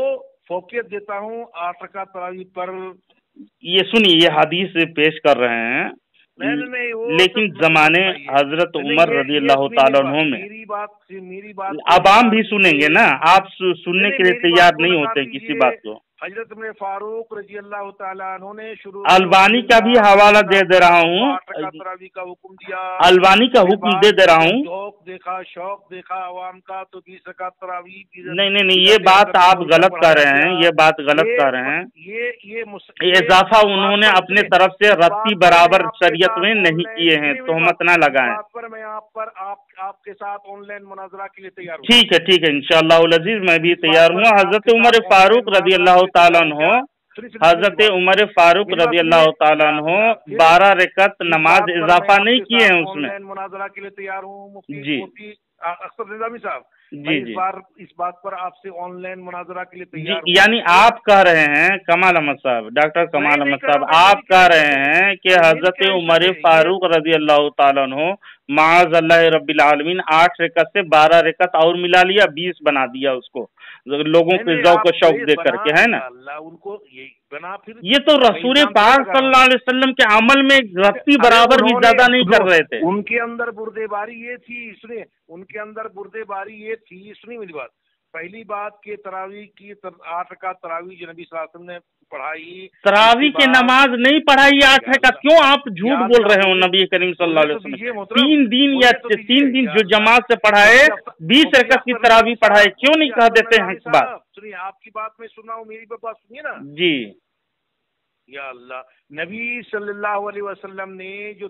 फौकियत देता हूँ 8 रकात तरावी पर। ये सुनिए, ये हदीस पेश कर रहे हैं, नहीं, लेकिन जमाने हजरत उमर रजी अल्लाह ताला अन्हु में मेरी बात अवाम भी सुनेंगे ना, आप सुनने के लिए तैयार नहीं होते किसी बात को। حضرت عمر فاروق رضی اللہ تعالیٰ عنہ نے شروع البانی کا بھی حوالہ دے رہا ہوں، تراویح کا حکم دیا، البانی کا حکم دے رہا ہوں۔ شوق دیکھا عوام کا تو 20 رکعت تراویح۔ نہیں، یہ بات آپ غلط کر رہے ہیں، یہ بات غلط کر رہے ہیں۔ یہ اضافہ انہوں نے اپنے طرف سے رتی برابر شریعت میں نہیں کیے ہیں، تہمت نہ لگائیں۔ میں آپ کے ساتھ آن لائن مناظرہ کے لیے تیار ہوں۔ ٹھیک ہے انشاءاللہ العزیز، میں بھی تیار ہوں۔ حضرت عمر فاروق رضی اللہ تعالیٰ عنہ، حضرت عمر فاروق رضی اللہ تعالیٰ عنہ 12 رکعت نماز اضافہ نہیں کیے ہیں اس میں۔ مناظرہ کے لیے تیار ہوں جی اختر نظامی صاحب، جی اس بات پر آپ سے آن لائن مناظرہ کے لیے تیار ہوں۔ یعنی آپ کہہ رہے ہیں کمال احمد صاحب، ڈاکٹر کمال احمد صاحب، آپ کہہ رہے ہیں کہ حضرت عمر فاروق رضی اللہ تعالیٰ عنہ معاذ اللہ رب العالمین 8 رکعت سے 12 رکعت اور ملا لیا، 20 بنا دیا اس کو، لوگوں کے ذوق و شوق دے کر کے، ہے نا؟ یہ تو رسول پاک صلی اللہ علیہ وسلم کے عمل میں رتی برابر بھی زیادہ نہیں کر رہے تھے۔ ان کے اندر بردے باری یہ تھی، سنیے، ان کے اندر بردے باری یہ تھی، سنیے میری بات۔ پہلی بات کہ تراویح کی 8 رکعت تراویح جو نبی صلی اللہ علیہ وسلم نے پڑھائی، تراویح کی نماز نہیں پڑھائی 8 رکعت، کیوں آپ جھوٹ بول رہے ہو؟ نبی کریم صلی اللہ علیہ وسلم 3 دن جو جماعت سے پڑھائے 20 رکعت کی تراویح پڑھائے، کیوں نہیں کہہ دیتے ہیں اس بات؟ سنیے، آپ کی بات میں سن رہا ہوں، میری بات سنیے نا جی۔ یا اللہ، نبی صلی اللہ علیہ وسلم نے جو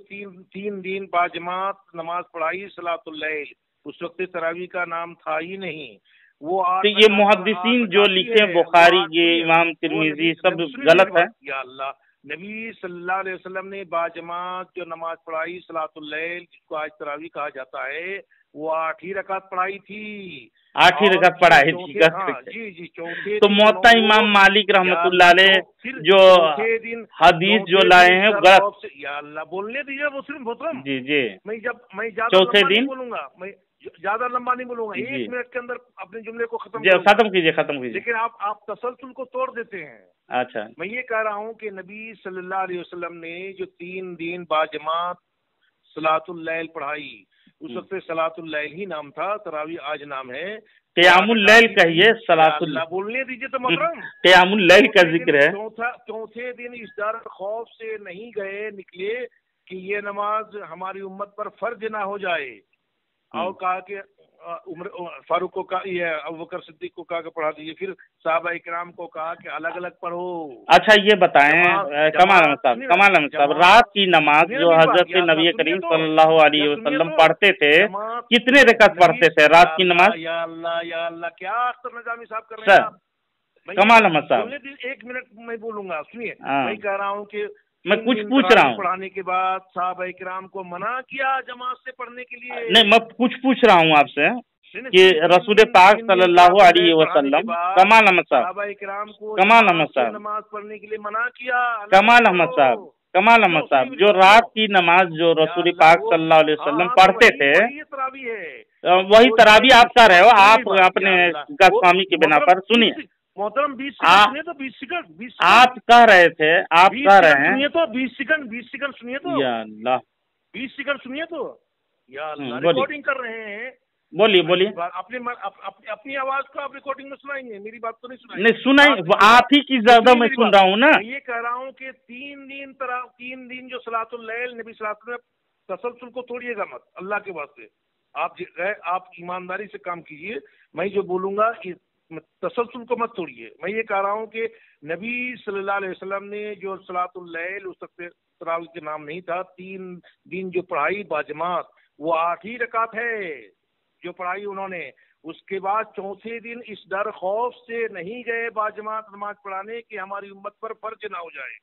تین دن باجماعت نماز پڑھائی صلاۃ اللیل، اس وقت تراویح کا نام تھا ہی نہیں۔ وہ یہ محدثین جو لکھے بخاری، یہ امام ترمذی، سب غلط ہے۔ یا اللہ، نبی صلی اللہ علیہ وسلم نے باجماعت جو نماز پڑھائی صلاۃ اللیل، جس کو آج تراویح کہا جاتا ہے، وہ 8 ہی رکعت پڑھائی تھی، 8 ہی رکعت پڑھائی تھی۔ جی چوتھے تو موطا امام مالک رحمۃ اللہ علیہ جو حدیث جو لائے ہیں غلط۔ یا اللہ، بولنے دیجیے مسلم محترم۔ جی میں چوتھے دن بولوں گا، میں زیادہ لمبا نہیں بولوں گا، 1 منٹ کے اندر اپنے جملے کو ختم کیجیے۔ لیکن آپ تسلسل کو توڑ دیتے ہیں۔ اچھا، میں یہ کہہ رہا ہوں کہ نبی صلی اللہ علیہ وسلم نے جو 3 دن باجماعت صلاۃ اللیل پڑھائی، اس وقت صلاۃ اللیل ہی نام تھا، تراویح آج نام ہے۔ قیام اللیل کہیے، صلاۃ اللہ بولنے دیجیے تو محترم۔ قیام اللیل کا ذکر ہے۔ چوتھے دن اس ڈر خوف سے نہیں گئے نکلے کہ یہ نماز ہماری امت پر فرض نہ ہو جائے، اور کہا کہ عمر فاروق کو کہا، یہ ابوبکر صدیق کو کہا کہ پڑھا دیجیے، پھر صحابہ اکرام کو کہا کہ الگ الگ پڑھو۔ اچھا یہ بتائیں کمال احمد صاحب، رات کی نماز جو حضرت نبی کریم صلی اللہ علیہ وسلم پڑھتے تھے، کتنے رکعت پڑھتے تھے رات کی نماز؟ یا اللہ کیا اختر نظامی صاحب کر رہے ہیں کمال احمد صاحب؟ 1 منٹ میں بولوں گا، سنیے، میں کہہ رہا ہوں کہ میں کچھ پوچھ رہا ہوں، پڑھانے کے بعد صحابہ کرام کو منع کیا جماعت سے پڑھنے کے لیے۔ نہیں، میں کچھ پوچھ رہا ہوں آپ سے کہ رسول پاک صلی اللہ علیہ وسلم، کمال احمد صاحب، صحابہ کرام کو کمال احمد صاحب، نماز پڑھنے کے لیے منع کیا۔ کمال احمد صاحب، کمال احمد صاحب، جو رات کی نماز جو رسول پاک صلی اللہ علیہ وسلم پڑھتے تھے، وہی تراویح آپ کہہ رہے ہو، آپ اپنے گسوامی کی بنا پر سنیے محترم، 20 سیکنڈ، 20 سیکنڈ، آپ کہہ رہے تھے، آپ کہہ رہے ہیں، سنیے تو 20 سیکنڈ سنیے تو، یا اللہ 20 سیکنڈ سنیے تو، یا اللہ ریکارڈنگ کر رہے ہیں، بولیے اپنی آواز کو آپ ریکارڈنگ میں سنائیں گے، میری بات تو نہیں نہیں سنائیں، آپ ہی کی زیادہ میں سن رہا ہوں نا۔ یہ کہہ رہا ہوں کہ 3 دن جو صلاۃ اللیل نبی صلی اللہ علیہ وسلم، تسلسل کو توڑیے گا مت، اللہ کے واسطے آپ ایمانداری سے کام کیجیے، میں جو بولوں گا تسلسل کو مت توڑیے۔ میں یہ کہہ رہا ہوں کہ نبی صلی اللہ علیہ وسلم نے جو صلاۃ اللیل، اس وقت تراویح کے نام نہیں تھا، 3 دن جو پڑھائی باجماعت، وہ 8 ہی رکعت ہے جو پڑھائی انہوں نے۔ اس کے بعد چوتھے دن اس ڈر خوف سے نہیں گئے باجماعت نماز پڑھانے کہ ہماری امت پر فرض نہ ہو جائے۔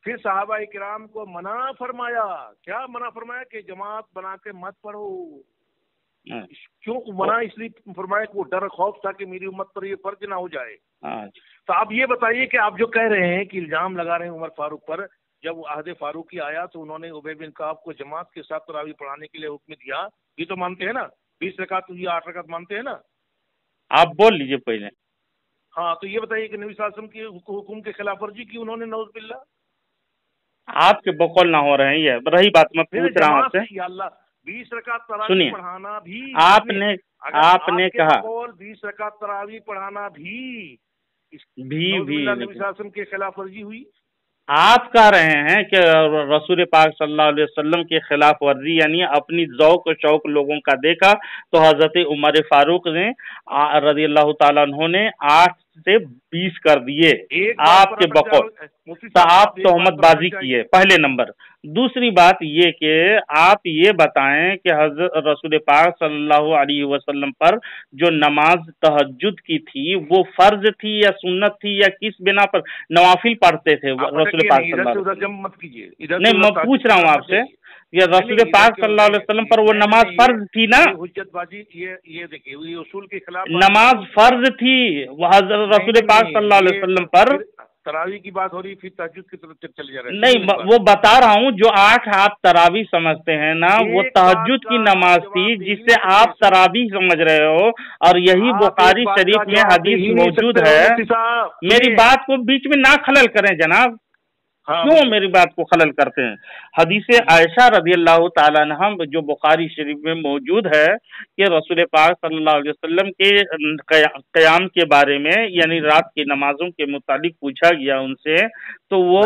پھر صحابہ کرام کو منع فرمایا، کیا منع فرمایا؟ کہ جماعت بنا کے مت پڑھو۔ کیوں منع؟ اس لیے فرمایا کہ وہ ڈر خوف تھا کہ میری امت پر یہ فرض نہ ہو جائے۔ تو آپ یہ بتائیے کہ آپ جو کہہ رہے ہیں کہ الزام لگا رہے ہیں عمر فاروق پر، جب عہد فاروقی آیا تو انہوں نے ابی بن کعب کو جماعت کے ساتھ تراویح پڑھانے کے لیے حکم دیا، یہ تو مانتے ہیں نا؟ 20 رکعت، یہ 8 رکعت مانتے ہیں نا؟ آپ بول لیجئے پہلے۔ ہاں، تو یہ بتائیے کہ نبی صلی اللہ علیہ وسلم کے حکم کے خلاف ورزی کی انہوں نے، نعوذ باللہ؟ آپ کے بقول نہ ہو رہے ہیں، یہ رہی بات میں پوچھ رہا ہوں آپ سے۔ یا اللہ، 20 رکعت تراویح پڑھانا بھی، آپ نے کہا 20 رکعت تراویح پڑھانا بھی بھی नबी सल्लल्लाहु अलैहि वसल्लम के खिलाफ वर्जी हुई। آپ कह रहे हैं कि रसूल पाक सल्लल्लाहु अलैहि वसल्लम के खिलाफ वर्जी यानी अपनी ज़ौक शौक लोगों का देखा तो हजरत उमर फारूक ने रज़ी अल्लाह ताला अन्हु ने 8 से 20 कर दिए आपके बकौल, तो आप तोहमतबाजी किए पहले नंबर। दूसरी बात ये कि आप ये बताएं कि हजरत रसूल पाक सल्लल्लाहु अलैहि वसल्लम पर जो नमाज तहज्जुद की थी वो फर्ज थी या सुन्नत थी या किस बिना पर नवाफिल पढ़ते थे रसूल पाक सल्लल्लाहु अलैहि वसल्लम? मत कीजिए, नहीं मैं पूछ रहा हूँ आपसे, या रसूल पाक सल्लल्लाहु अलैहि वसल्लम पर वो नमाज फर्ज थी ना? हुज्जतबाजी ये देखिए ये उसूल के खिलाफ नमाज फर्ज थी रसूल पाक सल्लल्लाहु अलैहि वसल्लम पर। तरावी की बात हो रही, फिर तहज्जुद की तरफ चले जा रहे हैं। नहीं वो बता रहा हूँ जो 8 आप तरावी समझते हैं ना वो तहज्जुद की नमाज थी जिससे आप तरावी समझ रहे हो, और यही बुखारी शरीफ में हदीस मौजूद है। मेरी बात को बीच में ना खलल करें जनाब, क्यों मेरी बात को खलल करते हैं? हदीस आयशा रज़ी अल्लाह ताला अन्हा जो बुखारी शरीफ में मौजूद है कि रसूल पाक सल्लल्लाहु अलैहि वसल्लम के क़याम के बारे में यानी रात की नमाजों के मुतालिक पूछा गया उनसे, तो वो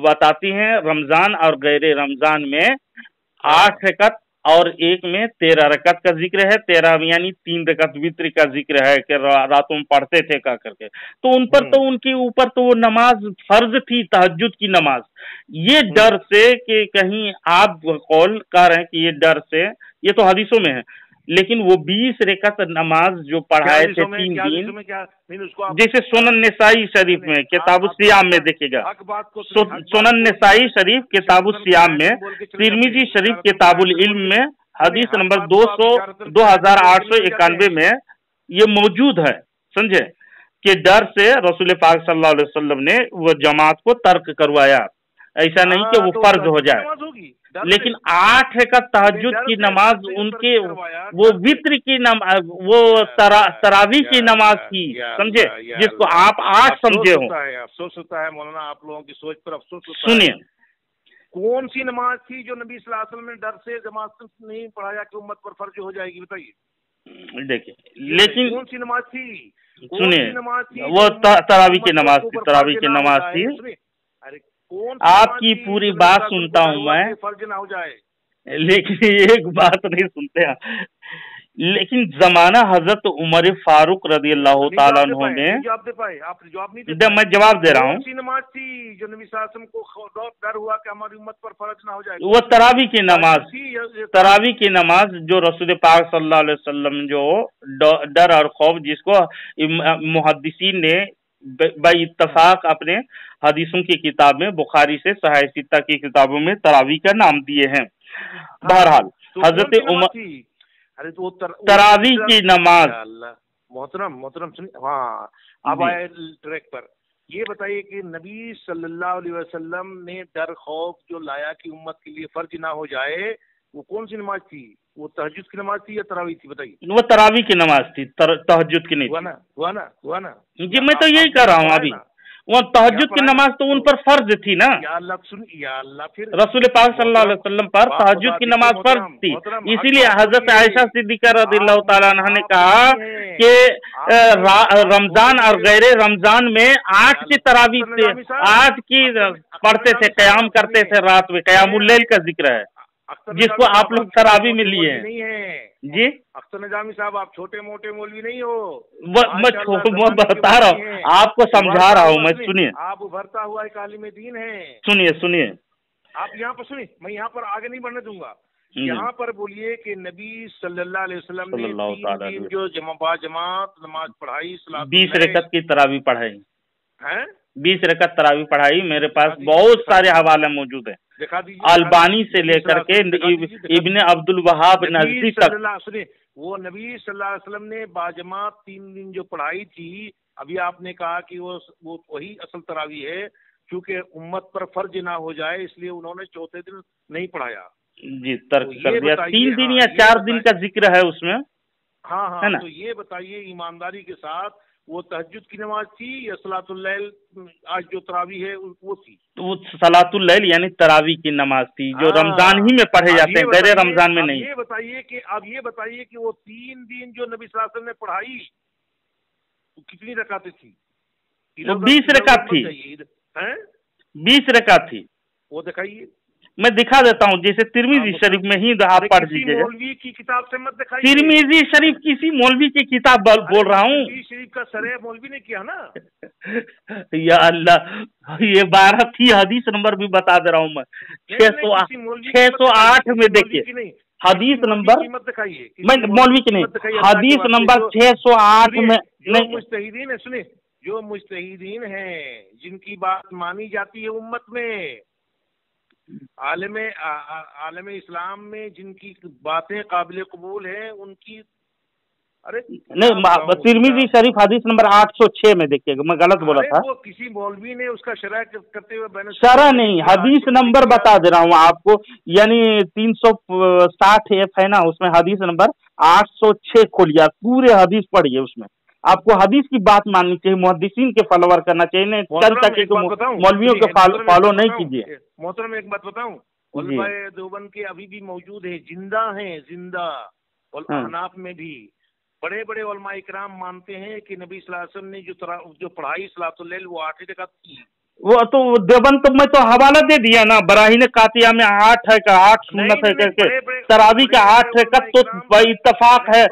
बताती हैं रमज़ान और गैर रमज़ान में 8 रकत और एक में 13 रकत का जिक्र है, 13 यानी 3 रकत वित्र का जिक्र है कि रातों में पढ़ते थे का करके। तो उन पर तो उनके ऊपर तो वो नमाज फर्ज थी तहज्जुद की नमाज। ये डर से कि कहीं आप कौल कह रहे हैं कि ये डर से, ये तो हदीसों में है, लेकिन वो 20 रकत नमाज जो पढ़ाए थे 3 दिन, जैसे सुनन निसाई शरीफ में किताबुस सियाम में देखिएगा, सुनन निसाई शरीफ किताबुस सियाम में, तिरमिजी शरीफ किताबुल इल्म में हदीस नंबर 2891 में ये मौजूद है, समझे, कि डर से रसूल पाक सल्लल्लाहु अलैहि वसल्लम ने वो जमात को तर्क करवाया। ऐसा नहीं कि वो फर्ज हो जाए, लेकिन 8 रकत तहज्जुद की नमाज उनके वो वित्र की नमाज वो तरावी की नमाज थी, समझे, जिसको आप 8 समझे हो। अफसोस होता है मौलाना, आप लोगों की सोच पर अफसोस होता है। सुनिए कौन सी नमाज थी जो नबी सल्लल्लाहु अलैहि वसल्लम ने डर से जमात नहीं पढ़ाया कि उम्मत पर फर्ज हो जाएगी, बताइए। देखिए लेकिन कौन सी नमाज थी? सुनिए वो तरावी की नमाज थी, तरावी की नमाज थी। अरे कौन आपकी पूरी बात सुनता हूँ मैं, फर्ज ना हो जाए, लेकिन एक बात नहीं सुनते हैं। लेकिन जमाना हजरत उमर फारूक रज़ी अल्लाह ताला अन्हु ने जवाब दे पाए, आप जवाब नहीं दे। मैं जवाब दे रहा हूँ। कौन सी नमाज थी जो नबी सल्लल्लाहु अलैहि वसल्लम को डर हुआ कि हमारी उम्मत पर फर्ज ना हो जाए? वो तरावी की नमाज थी, तरावी की नमाज जो रसूल पाक सल्लल्लाहु अलैहि वसल्लम जो डर और खौफ, जिसको मुहद्दिसीन ने इत्तफाक अपने हदीसों की किताब में बुखारी से सहाय सित्ता की किताबों में तरावी का नाम दिए हैं। बहरहाल हजरत उमर अरे तो तरावी की नमाज, मोहतरम सुनिए, हाँ अब आए ट्रैक पर। ये बताइए कि नबी सल्लल्लाहु अलैहि वसल्लम ने डर खौफ जो लाया कि उम्मत के लिए फर्ज ना हो जाए, वो कौन सी नमाज थी? वो तहज्जुद की नमाज थी या तरावी थी, बताइए। वो तरावी की नमाज थी, तहज्जुद की नहीं। हुआ ना जी मैं तो यही कर रहा हूँ अभी। वो तहज्जुद की नमाज तो उन पर फर्ज थी ना, फिर रसूल पाक सल्लल्लाहु अलैहि वसल्लम पर तहज्जुद की नमाज फर्ज थी। इसीलिए हजरत आयशा सिद्दीका रज़ियल्लाहु ताला अन्हा ने कहा कि रमजान और गैर रमजान में 8 की तरावी से 8 की पढ़ते थे, क़याम करते थे, रात में क़यामुल लैल का जिक्र है, जिसको आप लोग तरावी में लिए हैं। जी अख्तर निजामी साहब, आप छोटे मोटे मौलवी नहीं हो। मैं बता रहा हूँ, आपको समझा रहा हूँ मैं, सुनिए। आप उभरता हुआ एक आलिम दीन है। सुनिए आप यहाँ पर सुनिए, मैं यहाँ पर आगे नहीं बढ़ने दूंगा। यहाँ पर बोलिए कि नबी सल्लल्लाहु अलैहि वसल्लम ने 3 दिन जो जमात नमाज पढ़ाई, 20 रकत की तरावी पढ़ाई है, 20 रकत तरावी पढ़ाई। मेरे पास बहुत सारे हवाले मौजूद हैं, अल्बानी से लेकर के इब्ने अब्दुल वहाब नजदी तक। सुनिए, वो नबी सल्लल्लाहु अलैहि वसल्लम ने बाजमात 3 दिन जो पढ़ाई थी, अभी आपने कहा कि वो वही असल तरावी है, क्योंकि उम्मत पर फर्ज ना हो जाए इसलिए उन्होंने चौथे दिन नहीं पढ़ाया। जी तर्क कर दिया। 3 दिन या 4 दिन का जिक्र है उसमें। हाँ, है ना? तो ये बताइए ईमानदारी के साथ, वो तहज्जुद की नमाज थी या सलातुल लैल आज जो तरावी है वो थी? तो वो सलातुल लैल यानी तरावी की नमाज थी जो रमजान ही में पढ़े जाते हैं, गैर रमजान में नहीं। ये बताइए कि वो 3 दिन जो नबी सल्लल्लाहु अलैहि वसल्लम ने पढ़ाई, तो कितनी रकातें थी? 20 रकात थी, 20 रकात थी। वो दिखाइए, मैं दिखा देता हूँ, जैसे तिरमिजी शरीफ में ही आप पढ़ दीजिएगा। मौलवी की किताब से मत दिखाइए। तिरमिजी शरीफ किसी मौलवी की किताब बोल रहा हूँ। शरीफ का सरह मौलवी ने किया ना। या अल्लाह, ये 12 थी, हदीस नंबर भी बता दे रहा हूँ मैं। 608 में देखिए हदीस नंबर, मैं मौलवी की नहीं, हदीस नंबर 608 में। जो मुज्तहिदीन है, सुनिए, जो मुज्तहिदीन हैं जिनकी बात मानी जाती है उम्मत में, आलम इस्लाम में जिनकी बातें काबिल कबूल हैं, उनकी अरे नहीं, तिरमिजी शरीफ हदीस नंबर 806 में देखिएगा, मैं गलत बोला था। वो किसी मौलवी ने उसका शरह करते हुए शरह नहीं, हदीस नंबर बता दे रहा हूँ आपको, यानी 360 है ना, उसमें हदीस नंबर 806 खोलिए, पूरे हदीस पढ़िए, उसमें आपको हदीस की बात माननी चाहिए, मुहद्दिसीन के फॉलोवर करना चाहिए, नहीं चल तक मौलवियों के फॉलो नहीं कीजिए। मोहतरम एक बात बताऊं, उलमाए देवबंद के अभी भी मौजूद है, जिंदा हैं, जिंदा। और अहनाफ में भी बड़े बड़े उलमा इकराम मानते हैं कि नबी सल्लल्लाहु अलैहि वसल्लम ने जो पढ़ाई सलातुल लैल वो 8 रकात की। वो तो देवबंद तो मैं तो हवाला दे दिया ना, बराहीन कातिया में 8 है का 8 सुन्नत है करके, तरावी का 8 है का, तो इत्तफाक है।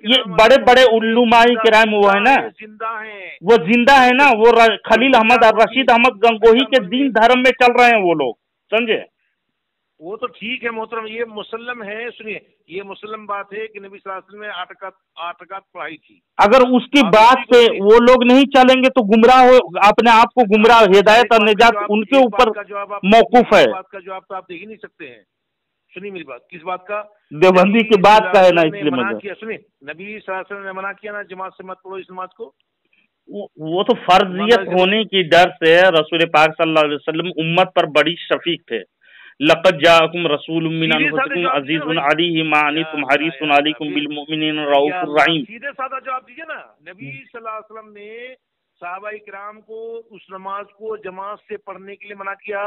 ये बड़े बड़े उल्लुमाई किराम वो है ना, जिंदा है, वो जिंदा है ना, वो खलील अहमद और रशीद अहमद गंगोही के दीन धर्म में चल रहे हैं वो लोग, समझे। वो तो ठीक है मोहतरम, ये मुसल्लम है, सुनिए, ये मुसल्लम बात है कि नबी सल्लल्लाहु अलैहि वसल्लम ने 8 रकात पढ़ाई थी। अगर उसकी बात पे वो लोग नहीं चलेंगे तो गुमराह हो, अपने आप को गुमराह, हिदायत और निजात उनके ऊपर मौकूफ है। बात का जवाब तो आप दे ही नहीं सकते हैं। सुनिए मेरी बात, किस बात का? देवबंदी की बात का है ना, इसलिए मना किया। सुनिए, नबी सल्लल्लाहु अलैहि वसल्लम ने मना किया ना, जमात से मत पढ़ो इस नमाज को। वो तो फर्जियत होने की डर से रसूल पाक सल्लल्लाहु अलैहि वसल्लम उम्मत पर बड़ी शफीक थे। लक़द जाअकुम रसूलुम मिन अनफुसिकुम अज़ीज़ुन अलैहि मा अनित्तुम हरीसुन अलैकुम बिल मुमिनीना रऊफ़ुर रहीम। सीधे साधा जवाब दीजिए ना। नबी सल्लल्लाहु अलैहि वसल्लम ने सहाबा इकराम को उस नमाज को जमात से पढ़ने के लिए मना किया,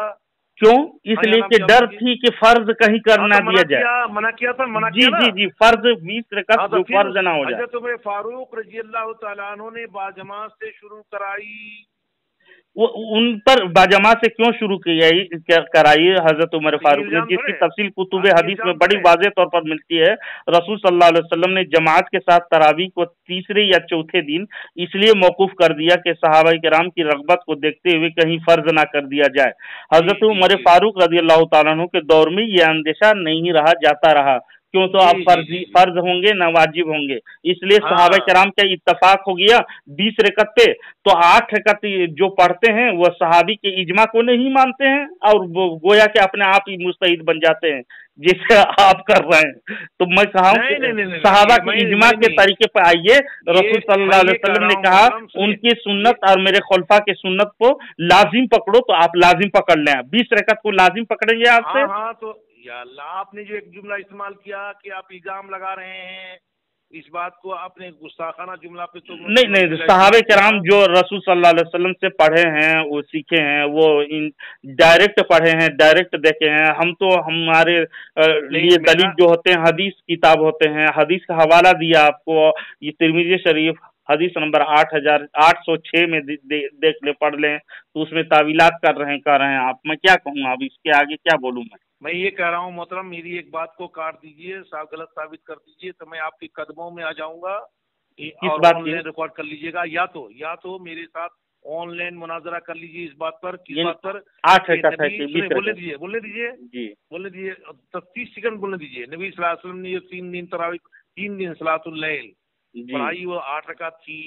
क्यों? इसलिए कि डर थी कि फर्ज कहीं करना दिया जाए। मना किया था, मना जी जी जी, फर्ज 20 रकात जो फर्ज ना हो जाए। हज़रत फारूक रज़ी अल्लाह तआला अन्हु ने बाजमात से शुरू कराई। वो उन पर बाजमात से क्यों शुरू कराई हजरत उमर फारूक ने, जिसकी तफसील कुतुब हदीस में बड़ी वाज़ेह तौर पर मिलती है। रसूल सल्लल्लाहु अलैहि वसल्लम ने जमात के साथ तरावी को तीसरे या चौथे दिन इसलिए मौकूफ कर दिया कि सहाबा किराम की रग़बत को देखते हुए कहीं फर्ज ना कर दिया जाए। हजरत उमर फारूक रज़ी अल्लाह तआला अन्हु के दौर में ये अंदेशा नहीं रहा जाता रहा, क्यों तो आप फर्ज होंगे ना वाजिब होंगे, इसलिए सहाबा किराम का इत्तफाक हो गया 20 रकात पे। तो 8 रकात जो पढ़ते हैं वो सहाबी के इजमा को नहीं मानते हैं और गोया के अपने आप ही मुस्तहिद बन जाते हैं, जिसे आप कर रहे हैं। तो मैं कहा सहाबा के इजमा के तरीके पर आइए। रसूल सल्लल्लाहु अलैहि वसल्लम ने कहा उनकी सुन्नत और मेरे खुलफा की सुन्नत को लाजिम पकड़ो, तो आप लाजिम पकड़ लें। 20 रकात को लाजिम पकड़ेंगे आपसे। तो या अल्लाह, आपने जो एक जुमला इस्तेमाल किया कि आप इल्जाम लगा रहे हैं, इस बात को आपने गुस्ताखाना जुमला पे तो नहीं, सहाबे किराम जो रसूल सल्लल्लाहु अलैहि वसल्लम से पढ़े हैं, वो सीखे हैं, वो डायरेक्ट पढ़े हैं, डायरेक्ट देखे हैं। हम तो हमारे लिए दलील जो होते हैं हदीस किताब होते हैं, हदीस का हवाला दिया आपको, ये तिरमिज़ी शरीफ हदीस नंबर 8806 में देख ले, पढ़ लें, तो उसमें तावीलात कर रहे हैं आप। मैं क्या कहूँ, अब इसके आगे क्या बोलूँ मैं ये कह रहा हूँ मोहतरम, मेरी एक बात को काट दीजिए, गलत साबित कर दीजिए तो मैं आपके कदमों में आ जाऊंगा। किस बात की? रिकॉर्ड कर लीजिएगा, या तो मेरे साथ ऑनलाइन मुनाजरा कर लीजिए इस बात पर। किस बात पर? 8 रकात है कि 20 बोलने दीजिए जी, बोलने दीजिए, 30 सेकंड बोलने दीजिए। नबी सल्लल्लाहु अलैहि वसल्लम ने 3 दिन तरावी, 3 दिन सलातुल लैल पढ़ाई, वो 8 रकात थी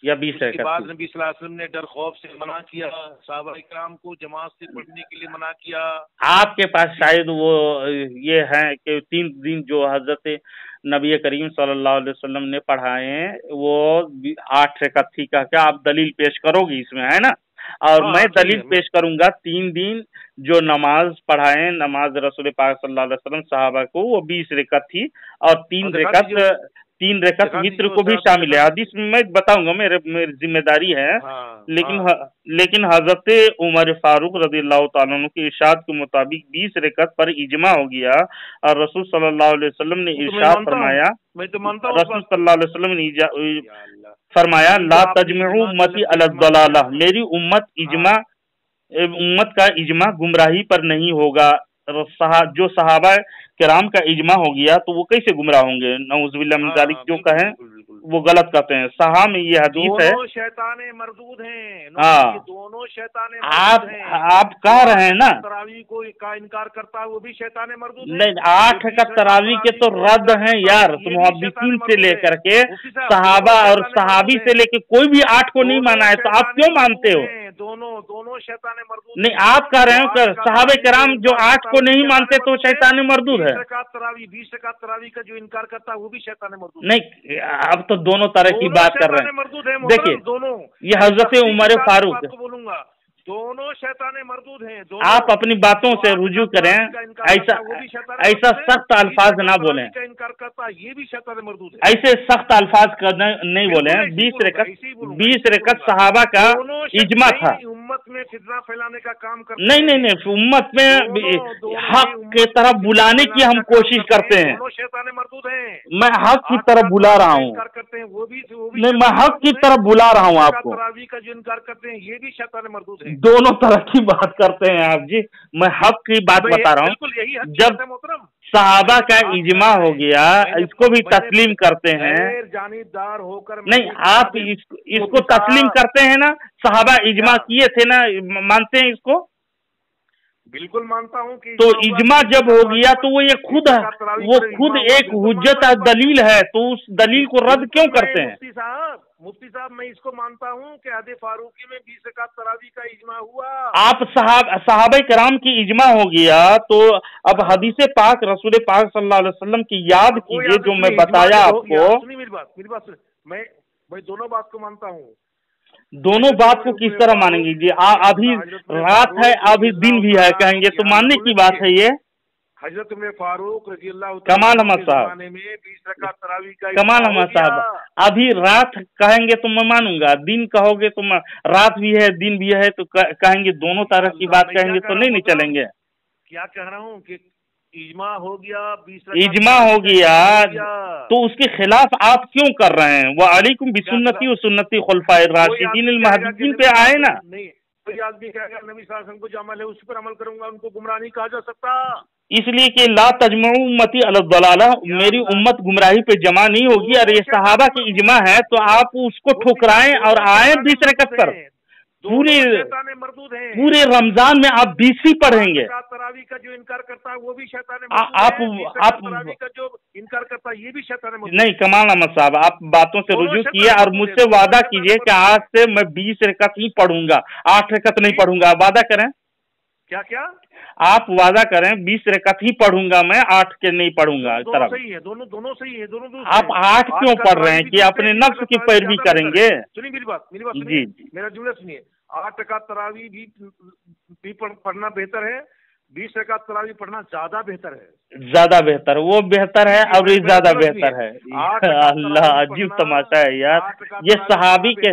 या 20 रकात। उसके बाद नबी सल्लल्लाहु अलैहि वसल्लम ने डर खौफ से मना किया, सहाबा इकराम को जमात से पढ़ने के लिए मना किया। आपके पास शायद वो ये है कि 3 दिन जो हजरत नबी करीम सल्लल्लाहु अलैहि वसल्लम ने पढ़ाए हैं वो 8 रकात थी का, क्या आप दलील पेश करोगे इसमें, है ना? और मैं दलील पेश करूंगा 3 दिन जो नमाज पढ़ाए, नमाज रसूल पाक सल्लल्लाहु अलैहि वसल्लम सहाबा को, वो 20 रकात थी और 3 रकात वित्र को भी शामिल है। हदीस में मैं बताऊंगा, मेरी जिम्मेदारी है। लेकिन हजरत उमर फारूक रज़ियल्लाहु ताला अन्हु के इरशाद के मुताबिक 20 रकात पर इजमा हो गया और रसूल सल्लल्लाहु अलैहि वसल्लम ने इरशाद फरमाया, रसूल सल्लल्लाहु अलैहि वसल्लम ने فرمایا لا تجمعوا امتی علی الضلالہ، میری امت کا اجماع گمراہی پر نہیں ہوگا. جو صحابہ کرام کا اجماع ہو گیا تو وہ کیسے گمراہ ہوں گے؟ نعوذ باللہ من ذالک جو کہیں وہ غلط کہتے ہیں. صحابہ میں یہ حدیث ہے. دونوں شیطان مردود ہیں. ہاں دونوں شیطان مردود ہیں. آپ کہہ رہے ہیں نا تراویح کو کا انکار کرتا ہے وہ بھی شیطان مردود ہے. نہیں 8 رکعت تراویح کے تو رد ہیں یار، محدثین سے لے کر کے صحابہ اور صحابی سے لے کے کوئی بھی 8 کو نہیں مانا ہے، تو آپ کیوں مانتے ہو؟ دونوں شیطان مردود نہیں آپ کہہ رہے ہیں کہ صحابہ کرام جو 8 کو نہیں مانتے تو شیطان مردود ہے. 20 رکعت تراویح کا جو انکار کرتا ہے وہ بھی شیطان مردود نہیں. اب تو دونوں طرح کی بات کر رہے ہیں. دیکھیے دونوں یہ حضرت عمر فاروق بولوں گا، دونوں شیطان مردود ہیں. آپ اپنی باتوں سے رجوع کریں، ایسا سخت الفاظ نہ بولیں، انکار کرتا ہے یہ بھی شیطان مردود ہے. ایسے سخت الفاظ نہیں بولیں. 20 رکعت صحابہ کا اجماع تھا. امت میں فتنہ پھیلانے کا کام کرتے نہیں امت میں حق کی طرف بلانے کی ہم کوشش کرتے ہیں. شیطان مردود ہیں. میں حق کی طرف بلا رہا ہوں. نہیں میں حق کی طرف بلا رہا ہوں آپ کو. تراویح کا جو انکار کرتے ہیں یہ بھی شیطان مردود ہے. دونوں طرح کی بات کرتے ہیں آپ جی. میں حق کی بات بتا رہا ہوں. جب صحابہ کا اجماع ہو گیا اس کو بھی تسلیم کرتے ہیں. جانبدار ہو کر نہیں آپ اس کو تسلیم کرتے ہیں نا، صحابہ اجماع کیے تھے نا، مانتے ہیں اس کو؟ بالکل مانتا ہوں کہ تو اجماع جب ہو گیا تو وہ خود ایک حجت دلیل ہے، تو اس دلیل کو رد کیوں کرتے ہیں؟ مفتی صاحب میں اس کو مانتا ہوں کہ حدیث فاروقی میں 20 رکعت تراویح کا اجماع ہوا. آپ صحابہ کرام کی اجماع ہو گیا تو اب حدیث پاک رسول پاک صلی اللہ علیہ وسلم کی یاد کیجئے جو میں بتایا آپ کو. میری بات میں دونوں بات کو مانتا ہوں. دونوں بات کو کس طرح مانیں گے جی؟ ابھی رات ہے ابھی دن بھی ہے کہیں گے تو ماننے کی بات ہے یہ. حضرت عمر فاروق رضی اللہ کمال احمد صاحب، کمال احمد صاحب ابھی رات کہیں گے تو میں مانوں گا، دن کہو گے تو رات بھی ہے دن بھی ہے تو کہیں گے، دونوں طرح کی بات کہیں گے تو نہیں چلیں گے. کیا کہہ رہا ہوں کہ اجماع ہو گیا، اجماع ہو گیا تو اس کے خلاف آپ کیوں کر رہے ہیں؟ وہ علیکم بسنتی و سنتی خلفائے الراشدین المہدیین پہ آئے نا. نہیں کوئی آدمی کہے گا نبی صلی اللہ علیہ وسلم کو جو عمل ہے اس پر عمل کروں گا، ان کو گمراہ نہیں کہا جا سکتا. اس لیے کہ لا تجمعوا امتی علی الضلالہ، میری امت گمراہی پہ جمع نہیں ہوگی. اور یہ صحابہ کی اجماع ہے تو آپ اس کو ٹھکرائیں اور آئیں 20 رکعت پر. پورے رمضان میں آپ 20 ہی پڑھیں گے. تراویح کا جو انکار کرتا ہے وہ بھی شیطان آپ تراویح کا جو انکار کرتا ہے یہ بھی شیطان نہیں. کمال احمد صاحب آپ باتوں سے رجوع کیے اور مجھ سے وعدہ کیجئے کہ آج سے میں 20 رکعت ہی پڑھوں گا، 8 رکعت نہیں پڑھوں گا. وعدہ کریں. کیا آپ وعدہ کریں 20 رکعت ہی پڑھوں گا میں، 8 کے نہیں پڑھوں گا. صحیح ہے، دونوں صحیح ہے. دونوں آپ 8 کیوں پڑھ رہے ہیں کہ اپنے نفس کی پیروی کریں گے؟ سنیے میری بات جی میرا جملہ سنیے. 8 رکعت تراویح بھی پڑھنا بہتر ہے، 20 رکعت تراویح پڑھنا زیادہ بہتر ہے. زیادہ بہتر وہ بہتر ہے اور یہ زیادہ بہتر ہے. اللہ عجیب تماشا ہے یار. یہ صحابی کے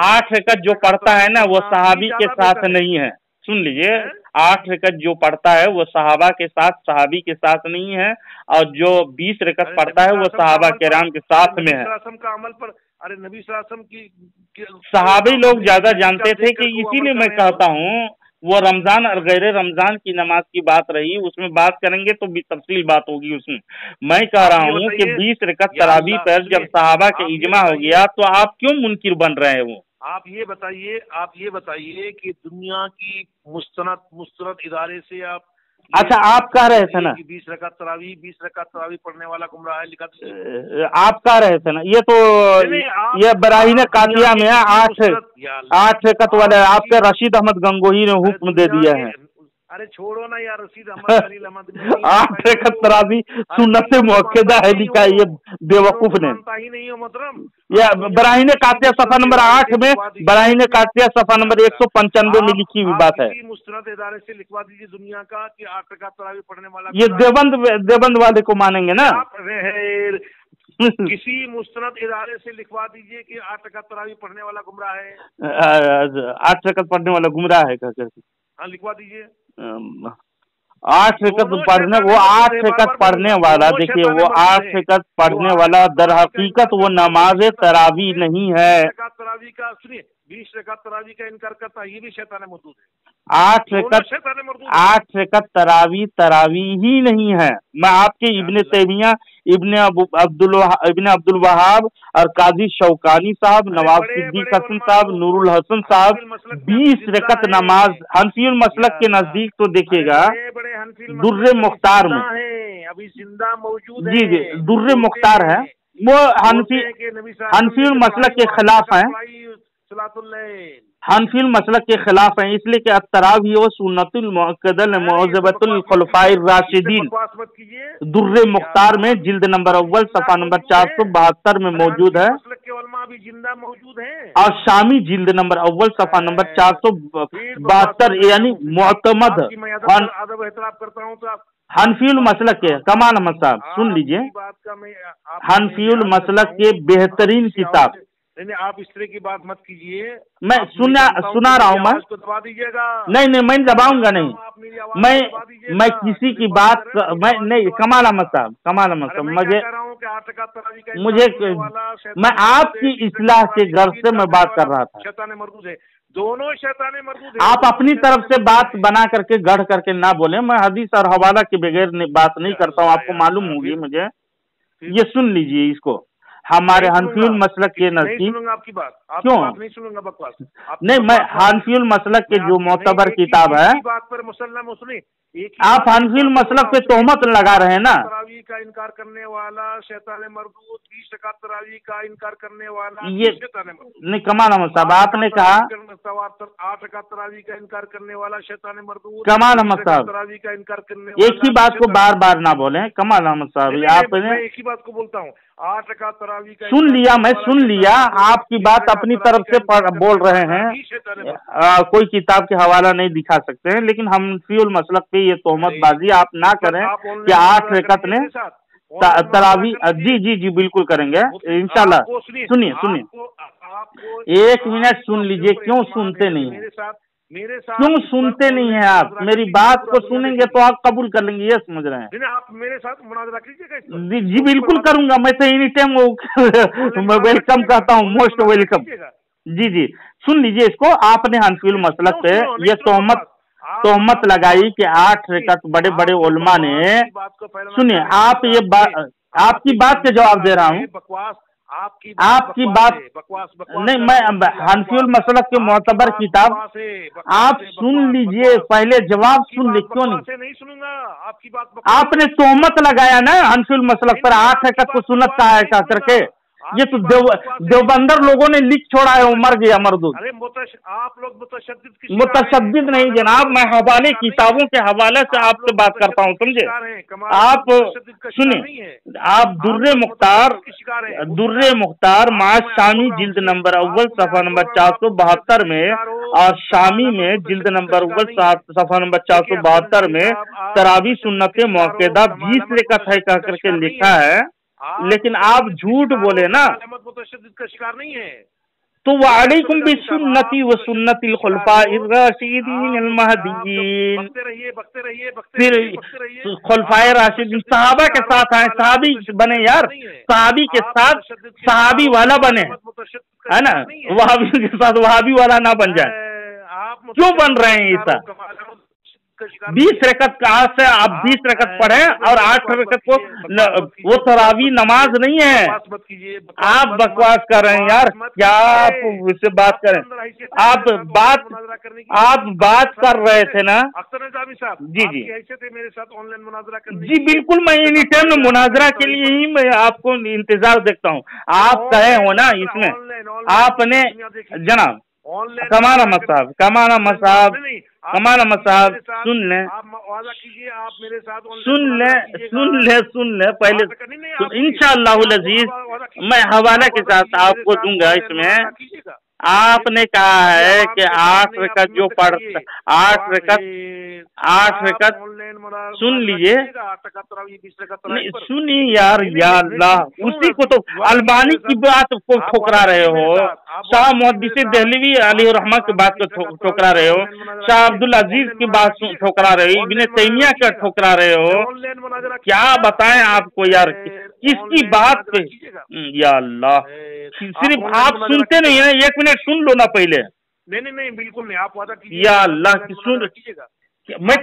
8 رکعت جو پڑھتا ہے نا وہ صحابی کے ساتھ نہیں ہے. سن لیجئے 8 رکعت جو پڑھتا ہے وہ صحابہ کے ساتھ، صحابی کے ساتھ نہیں ہے، اور جو 20 رکعت پڑھتا ہے وہ صحابہ کرام کے ساتھ میں ہے. کا عمل پر ارے نبی صلی اللہ علیہ وسلم کی صحابی لوگ زیادہ جانتے تھے کہ اسی لیے میں کہتا ہوں وہ رمضان اور غیر رمضان کی نماز کی بات رہی، اس میں بات کریں گے تو بھی تفصیل بات ہوگی اس میں کہہ رہا ہوں کہ 20 رکعت تراویح پر جب صحابہ کے اجماع ہو گیا تو آپ کیوں منکر بن رہے ہیں؟ وہ آپ یہ بتائیے کہ دنیا کی مستند ادارے سے آپ اچھا آپ کہہ رہے تھے نا 20 رکعت تراویح پڑھنے والا گمراہ ہے لکھا. آپ کہہ رہے تھے نا یہ تو یہ براہین قاطعہ میں 8 رکعت والے آپ کے رشید احمد گنگوہی نے حکم دے دیا ہے. ارے چھوڑو نا یار رشید احمد 8 رکعت تراویح سنت مؤکدہ ہے لکھا ہے یہ بیوقوف نے. ہی نہیں ہو محترم. یہ براہین قاطعہ صفحہ نمبر 8 میں، براہین قاطعہ صفحہ نمبر 195 میں لکھی ہوئی بات ہے. مستند ادارے سے لکھوا دیجیے دنیا کا کہ 8 رکعت تراویح پڑھنے والا. یہ دیوبند والے کو مانیں گے نا. کسی مستند ادارے سے لکھوا دیجیے کہ 8 رکعت تراویح پڑھنے والا گمراہ ہے. 8 رکعت پڑھنے والا گمراہ ہے. ہاں لکھوا دیجیے. 8 रकत पढ़ने, वो 8 रकत पढ़ने वाला, देखिए वो 8 रकत पढ़ने वाला दर हकीकत वो नमाज तरावी नहीं है। तरावी का सुनिए, 20 रकत तरावी का इनकार करता है, ये भी शैतान मरदूद है। 8 रकत तरावी ही नहीं है। मैं आपके इब्ने तैमिया, इब्ने अब्दुल वहाब और काजी शौकानी साहब, नवाब सिद्दीक हसन साहब, नूरुल हसन साहब 20 रकत नमाज हनफीउल मसलक के नजदीक तो देखिएगा दुर्रे मुख्तार में अभी जिंदा मौजूद जी जी दुर्रे मुख्तार है, वो हनफीउल मसलक के खिलाफ है, हनफीउल मसलक के खिलाफ है, इसलिए कि तरावी व सुन्नतुल मुअक्कदल मौज़बतुल खुलफाए राशिदीन दुर्रे मुख्तार में जिल्द नंबर अव्वल सफा नंबर 472 में मौजूद है, जिंदा मौजूद है। और शामी जिल्द नंबर अव्वल सफा नंबर 472 यानी मुअतमद करता हूँ तो हनफीउल मसलक के कमाल अहमद साहब सुन लीजिए, हनफीउल मसलक के बेहतरीन किताब। नहीं, आप इस तरह की बात मत कीजिए, मैं सुना रहा हूँ, मैं तो दबा दीजिएगा। नहीं मैं दबाऊंगा नहीं, मैं किसी की बात मैं नहीं। कमाल अहमद साहब मुझे मैं आपकी इस्लाह के गर्ज से मैं बात कर रहा था। शैतान मरदूद है, दोनों शैतान मरदूद है। आप अपनी तरफ से बात बना करके गढ़ करके ना बोले, मैं हदीस और हवाला के बगैर बात नहीं करता हूँ, आपको मालूम होगी मुझे। ये सुन लीजिए इसको, हमारे हनफीउल मसलक के नजदीक आपकी बात क्यों नहीं सुनूंगा, बकवास नहीं, मैं हनफीउल मसलक के जो मोतबर किताब है, बात पर मुसल्लम सुनिए, आप हनफीउल मसलक पे तोहमत लगा रहे हैं ना। तरावी का इनकार करने वाला शैतान मरदूद, 20 रकात तरावी का इनकार करने वाला ये नहीं। कमाल अहमद साहब आपने कहा 8 रकात तरावी का इनकार करने वाला शैतान मरदूद, कमाल अहमद साहब तरावी का इनकार करने एक ही बात को बार बार ना बोले। कमाल अहमद साहब आपने एक ही बात को बोलता हूँ, 8 रकात तरावी का सुन लिया, मैं सुन लिया, आपकी बात अपनी तरफ से बोल रहे हैं, कोई किताब के हवाला नहीं दिखा सकते हैं, लेकिन हनफीउल मसलक पे ये तोहमत बाजी आप ना करें कि 8 रकत ने तरावी। जी बिल्कुल करेंगे इंशाल्लाह। सुनिए 1 मिनट सुन लीजिए, क्यों सुनते नहीं है, क्यों सुनते नहीं है आप? मेरी बात को सुनेंगे तो आप कबूल कर लेंगे, ये समझ रहे हैं। आप मेरे साथ मुनाज़रा कीजिएगा। जी बिल्कुल करूंगा, मैं तो एनी टाइम मैं वेलकम कहता हूँ, मोस्ट वेलकम। जी सुन लीजिए इसको, आपने हनफीउल मसलक पे ये तोहमत लगाई कि 8 रकत बड़े बड़े उलमा ने। सुनिए आप ये आपकी बात के जवाब दे रहा हूँ, आपकी बात नहीं, मैं हनफीउल मसलक के मोतबर किताब आप सुन लीजिए, पहले जवाब सुन ली। क्यों नहीं सुनूंगा आपकी बात? आपने तोहमत लगाया ना हनफीउल मसलक पर, 8 रकत को सुन्नत कहा है करके। ये तो देवबंदर लोगों ने लिख छोड़ा है, वो मर गया मरदूद। अरे आप लोग मुतशद्दिद नहीं जनाब, मैं हवाले किताबों के हवाले से आपसे बात करता हूँ, समझे आप? सुनिए आप दुर्रे मुख्तार माज शामी जिल्द नंबर अव्वल सफा नंबर 472 में, और शामी में जिल्द नंबर अव्वल सफा नंबर 472 में तरावी सुन्नत मुअक्कदा 20 रकत है कह करके लिखा है, लेकिन आप झूठ बोले ना, का शिकार नहीं है। तो वालेकुम बिसुन्नती व सुन्नतिल खुलफाइर राशिदीन अल महदीयीन। फिर खुलफाए राशिदीन सहाबा के साथ आए, सहाबी बने यार, सहाबी के साथ सहाबी वाला बने, है ना? वहाबी के साथ वहाबी वाला ना बन जाए। क्यों बन रहे हैं ऐसा? 20 रकत कहाँ से आप 20 रकत पढ़े और 8 रकत को वो तरावी नमाज नहीं है। आप बकवास कर रहे हैं यार, क्या आप उससे बात करें? आप बात कर रहे थे ना जी मेरे साथ ऑनलाइन मुनाजरा करने। जी बिल्कुल, मैं एनी टाइम मुनाजरा के लिए ही मैं आपको इंतजार देखता हूँ। आप कहे हो ना इसमें, आपने जनाब कमाल अहमद साहब सुन ले, पहले इंशाअल्लाह अज़ीज मैं हवाला के साथ आपको दूंगा, इसमें आपने कहा है कि 8 रकत जो पढ़ता 8 रकत सुन लीजिए, सुनिए यार, या अल्लाह, उसी को तो अलबानी की बात को ठुकरा रहे हो, शाह मुहद्दिस देहलवी अलैहिर्रहमा की बात को ठुकरा रहे हो, शाह अब्दुल अजीज की बात ठुकरा रहे हो, इब्ने तैमिया का ठुकरा रहे हो। क्या बताएं आपको यार, किसकी बात पे? या अल्लाह, सिर्फ आप सुनते नहीं है, 1 मिनट सुन लो ना पहले। नहीं बिल्कुल नहीं, आप वादा कीजिए। या अल्लाह की सुन, मैं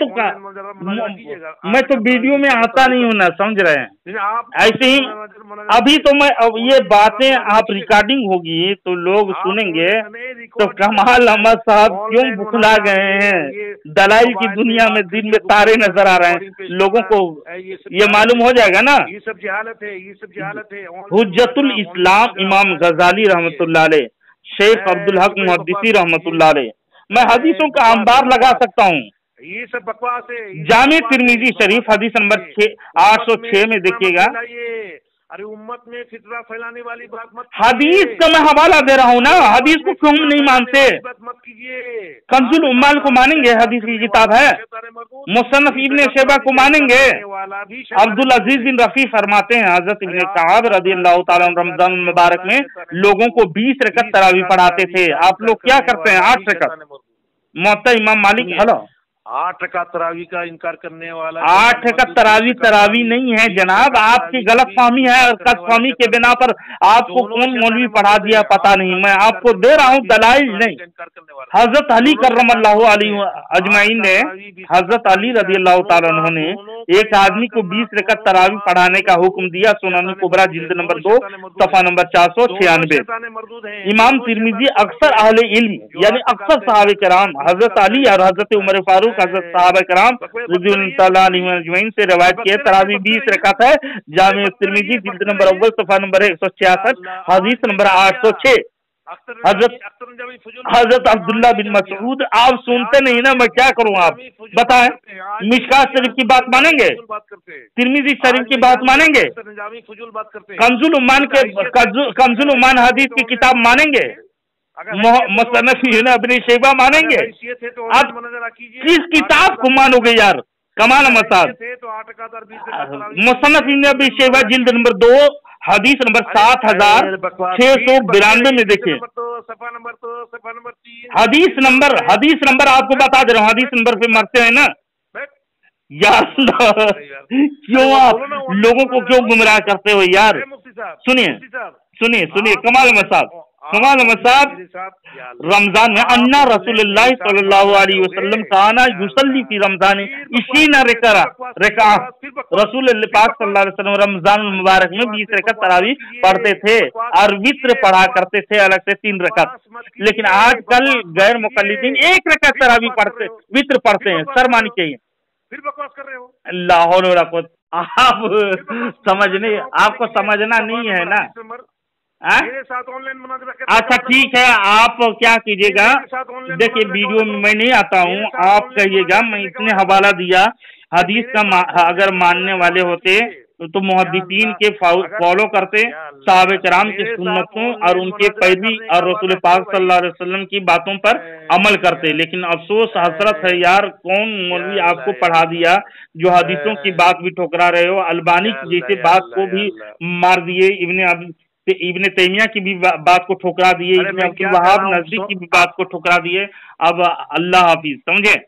तो वीडियो में आता नहीं हूँ ना, समझ रहे हैं? ऐसे ही अभी तो मैं, अब ये बातें आप रिकॉर्डिंग होगी तो लोग सुनेंगे तो कमाल अहमद साहब क्यों बुखला गए हैं, दलाइल की दुनिया में दिन में तारे नजर आ रहे हैं, लोगों को ये मालूम हो जाएगा ना। ये सब जहालत है। हुज्जतुल इस्लाम इमाम गजाली रहमतुल्लाह अलैह, शेख अब्दुल हक मुहद्दिसी रहमतुल्लाह अलैह, मैं हदीसों का अंबार लगा सकता हूँ। ये सब बकवास है। जामे तिरमिजी शरीफ हदीस नंबर 806 में देखिएगा। अरे उम्मत में फितरा फैलाने वाली बात मत, हदीस का मैं हवाला दे रहा हूँ ना, हदीस को क्यों नहीं मानते? मत कीजिए। कंजुल उम्माल को मानेंगे, हदीस की किताब है। मुसन्नफ इब्ने शैबा को मानेंगे। अब्दुल अजीज बिन रफी फरमाते हैं, हजरत इब्ने कआब रदियल्लाहु ताला अन्हु रमजान मुबारक में लोगों को 20 रकत तरावी पढ़ाते थे। आप लोग क्या करते हैं? 8 रकत। मुअत्ता इमाम मालिक, हेलो, 8 रकात तरावी का इनकार करने वाला, 8 रकात तरावी नहीं है जनाब, आपकी गलत फहमी है, और गलत फहमी के बिना पर आपको कौन मौलवी पढ़ा दिया पता नहीं, मैं आपको दे रहा हूँ दलाइल नहीं। हजरत अली करमल्लाहु अलैहि अजमाइन ने, हजरत अली रदियल्लाहु ताला अन्हु ने एक आदमी को 20 रकात तरावी पढ़ाने का हुक्म दिया। सुनन कुबरा जिल्द नंबर 2 सफा नंबर 496। इमाम तिरमिजी अक्सर अहले इल्म यानी अक्सर सहाबे कराम, हजरत अली और हजरत उमर फारूक, हजरत सहाबा कराम रज़ियल्लाहु अन्हुम अजमईन से रवायत किए तरावी 20 रकात है। जामे तिरमिजी जिल्द नंबर 1 सफा नंबर 166 हदीस नंबर 806। हजरत अब्दुल्ला बिन मसऊद, आप सुनते नहीं ना, मैं क्या करूं? आप बताएं, मिशकात शरीफ की बात मानेंगे? तिरमिजी शरीफ की बात मानेंगे? कंजुल उम्मान हदीस की किताब मानेंगे? मुसन्नफ इब्ने शैबा मानेंगे? आप किस किताब को मानोगे यार? कमाल मसाद। मुसन्नफ इब्ने शैबा जिल्द नंबर 2 हदीस नंबर 7692 में देखिए, हदीस नंबर आपको बता दे रहा हूँ, हदीस नंबर पे मरते हैं ना यार। क्यों आप लोगों को क्यों गुमराह करते हो यार? सुनिए कमाल मसाद रमजान में अन्ना रसूलुल्लाह सल्लल्लाहु अलैहि वसल्लम काना युसल्ली फी रमजान इसी न रका रसूल पाक सल्लल्लाहु अलैहि वसल्लम रमजान मुबारक में 20 रकत तरावी पढ़ते थे और वित्र पढ़ा करते थे अलग से 3 रकत। लेकिन आजकल गैर मुकल्लिदीन 1 रकत तरावी पढ़ते, वित्र पढ़ते हैं। शर्मानी चाहिए। फिर बकवास कर रहे हो। लाहौल, आप समझने, आपको समझना नहीं है ना। मेरे साथ ऑनलाइन मुनाज़रा। अच्छा ठीक है, आप क्या कीजिएगा, देखिए वीडियो में मैं नहीं आता हूँ, आप कहिएगा मैं इतने हवाला दिया। हदीस का अगर मानने वाले होते तो मुहद्दिसीन के फॉलो करते, साहबे कराम की सुन्नतों और उनके पैरवी और रसूल पाक सल्लल्लाहु अलैहि वसल्लम की बातों पर अमल करते। लेकिन अफसोस हसरत है यार, कौन मौलवी आपको पढ़ा दिया जो हदीसों की बात भी ठुकरा रहे हो, अलबानी की जैसे बात को भी मार दिए, इब्ने तैमिया की भी बात को ठुकरा दिए, इब्ने अब्दुल वहाब नजदी की भी बात को ठुकरा दिए। अब अल्लाह हाफिज, समझे।